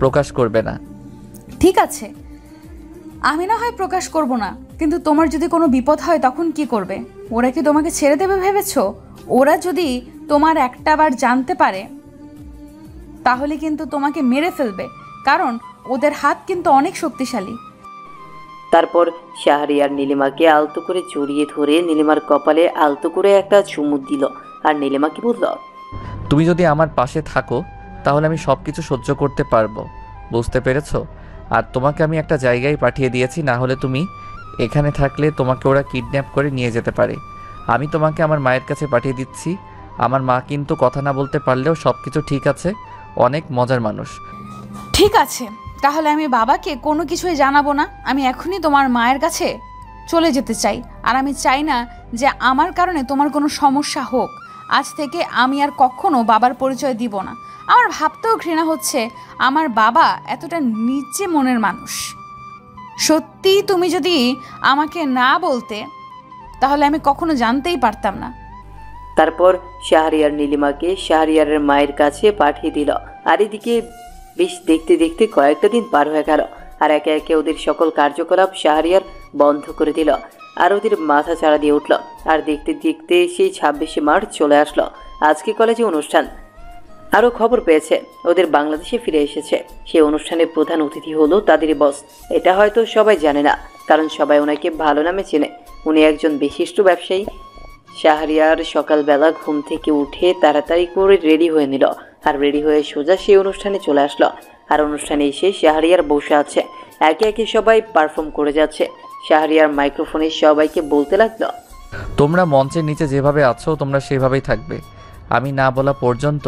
প্রকাশ করবে না।
ঠিক আছে, আমি না হয় প্রকাশ করব না, কিন্তু তোমার যদি কোনো বিপদ হয় তখন কি করবে? ওরা কি তোমাকে ছেড়ে দেবে ভেবেছো? ওরা যদি তোমার একটাবার জানতে পারে তাহলে কিন্তু তোমাকে মেরে ফেলবে, কারণ ওদের হাত কিন্তু অনেক শক্তিশালী।
তারপর শাহরিয়ার নীলিমাকে আলতো করে জড়িয়ে ধরে নীলিমার কপালে আলতো করে একটা চুমু দিল আর নীলিমাকে বলল,
তুমি যদি আমার পাশে থাকো তাহলে আমি সব কিছু সহ্য করতে পারবো, বুঝতে পেরেছো? আর তোমাকে আমি একটা জায়গায় পাঠিয়ে দিয়েছি, না হলে তুমি এখানে থাকলে তোমাকে ওরা কিডন্যাপ করে নিয়ে যেতে পারে। আমি তোমাকে আমার মায়ের কাছে পাঠিয়ে দিচ্ছি। আমার মা কিন্তু কথা না বলতে পারলেও সব কিছু ঠিক আছে, অনেক মজার মানুষ।
ঠিক আছে, তাহলে আমি বাবাকে কোনো কিছুই জানাবো না। আমি এখনই তোমার মায়ের কাছে চলে যেতে চাই, আর আমি চাই না যে আমার কারণে তোমার কোনো সমস্যা হোক। আজ থেকে আমি আর কখনো বাবার পরিচয় দিব না। আমার ভাবতেও ঘৃণা হচ্ছে আমার বাবা এতটা নিচে মনের মানুষ। সত্যি তুমি যদি আমাকে না বলতে তাহলে আমি কখনো জানতেই পারতাম না।
তারপর শাহরিয়ার নীলিমাকে শাহরিয়ারের মায়ের কাছে পাঠিয়ে দিল। আর এদিকে বেশ দেখতে দেখতে কয়েকটা দিন পার হয়ে গেল, আর একে একে ওদের সকল কার্যকলাপ শাহরিয়ার বন্ধ করে দিল, আর ওদের মাথা চাড়া দিয়ে উঠল। আর দেখতে দেখতে সেই 26শে মার্চ চলে আসলো। আজকে কলেজে অনুষ্ঠান। আরও খবর পেয়েছে ওদের বাংলাদেশে ফিরে এসেছে। সেই অনুষ্ঠানের প্রধান অতিথি হলো তাদেরই বস। এটা হয়তো সবাই জানে না, কারণ সবাই ওনাকে ভালো নামে চেনে। উনি একজন বিশিষ্ট ব্যবসায়ী। শাহরিয়ার সকালবেলা ঘুম থেকে উঠে তাড়াতাড়ি করে রেডি হয়ে নিল, আর রেডি হয়ে সোজা সেই অনুষ্ঠানে চলে আসলো। আর অনুষ্ঠানে এসে শাহরিয়ার বসে আছে। একে একে সবাই পারফর্ম করে যাচ্ছে। শাহরিয়ার মাইক্রোফোনে সবাইকে বলতে লাগলো,
তোমরা মঞ্চের নিচে যেভাবে আছো তোমরা সেভাবেই থাকবে। আমি না বলা পর্যন্ত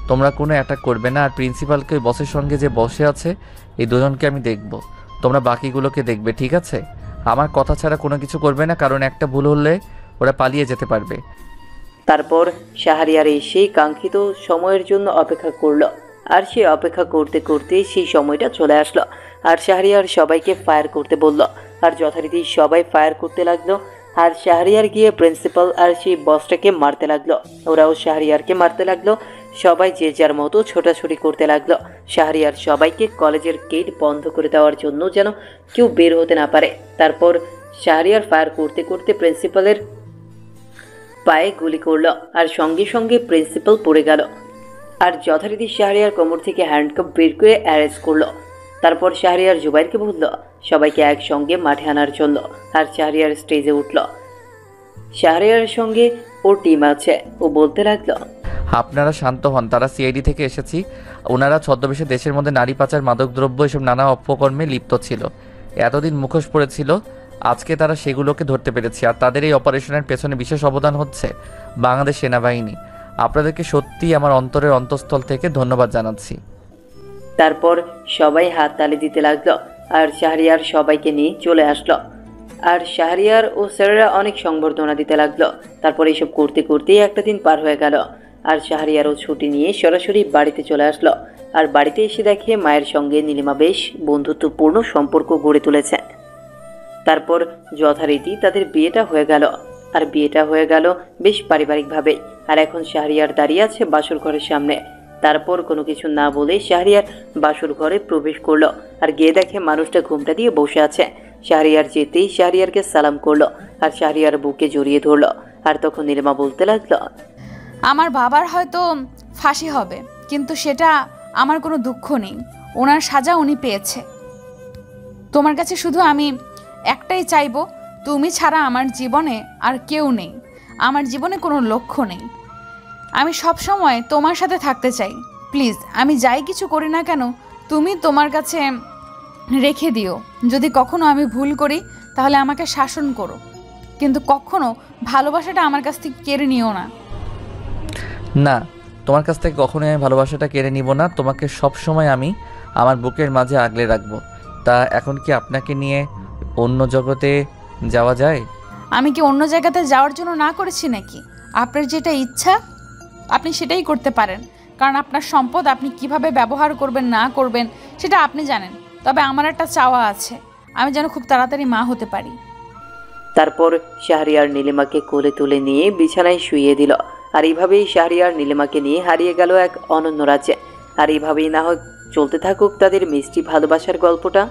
তোমরা কোনো অ্যাটাক করবে না। আর প্রিন্সিপালকে বসের সঙ্গে যে বসে আছে এই দুজনকে আমি দেখব, তোমরা বাকিগুলোকে দেখবে, ঠিক আছে? আমার কথা ছাড়া কোনো কিছু করবে না, কারণ একটা ভুল হলে ওরা পালিয়ে যেতে পারবে।
তারপর শাহরিয়ার এসে কাঙ্ক্ষিত সময়ের জন্য অপেক্ষা করলো। আর সে অপেক্ষা করতে করতে সেই সময়টা চলে আসলো। আর শাহরিয়ার সবাইকে ফায়ার করতে বলল, আর যথারীতি সবাই ফায়ার করতে লাগলো। আর শাহরিয়ার গিয়ে প্রিন্সিপাল আর সেই বসটাকে মারতে লাগলো। ওরাও শাহরিয়ারকে মারতে লাগলো। সবাই যে যার মতো ছোটাছুটি করতে লাগলো। শাহরিয়ার সবাইকে কলেজের গেট বন্ধ করে দেওয়ার জন্য যেন কেউ বের হতে না পারে। তারপর শাহরিয়ার ফায়ার করতে করতে প্রিন্সিপালের পায়ে গুলি করলো, আর সঙ্গে সঙ্গে প্রিন্সিপাল পড়ে গেল। আর যথারীতি শাহরিয়ার কোমর থেকে হ্যান্ডকাপ বের করে অ্যারেস্ট করলো। তারপর শাহরিয়ার জুবাইরকে বলল সবাইকে একসঙ্গে মাঠে আনার জন্য। আর শাহরিয়ার স্টেজে উঠল। শাহরিয়ারের সঙ্গে ওর টিম আছে। ও বলতে লাগলো,
আপনারা শান্ত হন, তারা সিআইডি থেকে এসেছি। ওনারা ছদ্মবেশে দেশের মধ্যে নারী পাচার, মাদকদ্রব্য এসব নানা অপকর্মে লিপ্ত ছিল। এতদিন মুখোশ পড়েছিল, আজকে তারা সেগুলোকে ধরতে পেরেছে। আর তাদের এই অপারেশনের পেছনে বিশেষ অবদান হচ্ছে বাংলাদেশ সেনাবাহিনী। আপনাদেরকে সত্যিই আমার অন্তরের অন্তঃস্থল থেকে ধন্যবাদ জানাচ্ছি।
তারপর সবাই হাত তালি দিতে লাগলো। আর শাহরিয়ার সবাইকে নিয়ে চলে আসলো। আর শাহরিয়ার ও স্যারেরা অনেক সংবর্ধনা দিতে লাগলো। তারপর এইসব করতে করতেই একটা দিন পার হয়ে গেল। আর শাহরিয়ারও ছুটি নিয়ে সরাসরি বাড়িতে চলে আসলো। আর বাড়িতে এসে দেখে মায়ের সঙ্গে নীলিমা বেশ বন্ধুত্বপূর্ণ সম্পর্ক গড়ে তুলেছে। তারপর যথারীতি তাদের বিয়েটা হয়ে গেল। আর বিয়েটা হয়ে গেল বেশ পারিবারিকভাবে। আর এখন শাহরিয়ার দাঁড়িয়ে আছে বাসর ঘরের সামনে। তারপর কোনো কিছু না বলে শাহরিয়ার বাসর ঘরে প্রবেশ করলো। আর গিয়ে দেখে মানুষটা ঘুমটা দিয়ে বসে আছে। শাহরিয়ার যেতেই শাহরিয়ারকে সালাম করলো, আর শাহরিয়ার বুকে জড়িয়ে ধরলো। আর তখন নীলিমা বলতে লাগলো,
আমার বাবার হয়তো ফাঁসি হবে, কিন্তু সেটা আমার কোনো দুঃখ নেই। ওনার সাজা উনি পেয়েছে। তোমার কাছে শুধু আমি একটাই চাইবো, তুমি ছাড়া আমার জীবনে আর কেউ নেই। আমার জীবনে কোনো লক্ষ্য নেই। আমি সব সময় তোমার সাথে থাকতে চাই। প্লিজ, আমি যাই কিছু করি না কেন তুমি তোমার কাছে রেখে দিও। যদি কখনো আমি ভুল করি তাহলে আমাকে শাসন করো, কিন্তু কখনো ভালোবাসাটা আমার কাছ থেকে কেড়ে নিও না।
না, তোমার কাছ থেকে কখনোই আমি ভালোবাসাটা কেড়ে নিব না। তোমাকে সব সময় আমি আমার বুকের মাঝে আগলে রাখবো। তা এখন কি আপনাকে নিয়ে অন্য জগতে যাওয়া যায়?
আমি কি অন্য জায়গাতে যাওয়ার জন্য না করেছি নাকি? আপনার যেটা ইচ্ছা আপনি সেটাই করতে পারেন, কারণ আপনার সম্পদ আপনি কিভাবে ব্যবহার করবেন না করবেন সেটা আপনি জানেন। তবে আমার একটা চাওয়া আছে, আমি যেন খুব তাড়াতাড়ি মা হতে পারি।
তারপর শাহরিয়ার নীলিমাকে কোলে তুলে নিয়ে বিছানায় শুইয়ে দিল। আর এইভাবেই শাহরিয়ার নীলিমাকে নিয়ে হারিয়ে গেল এক অনন্য রাজ্যে। আর এইভাবেই না হয় চলতে থাকুক তাদের মিষ্টি ভালোবাসার গল্পটা।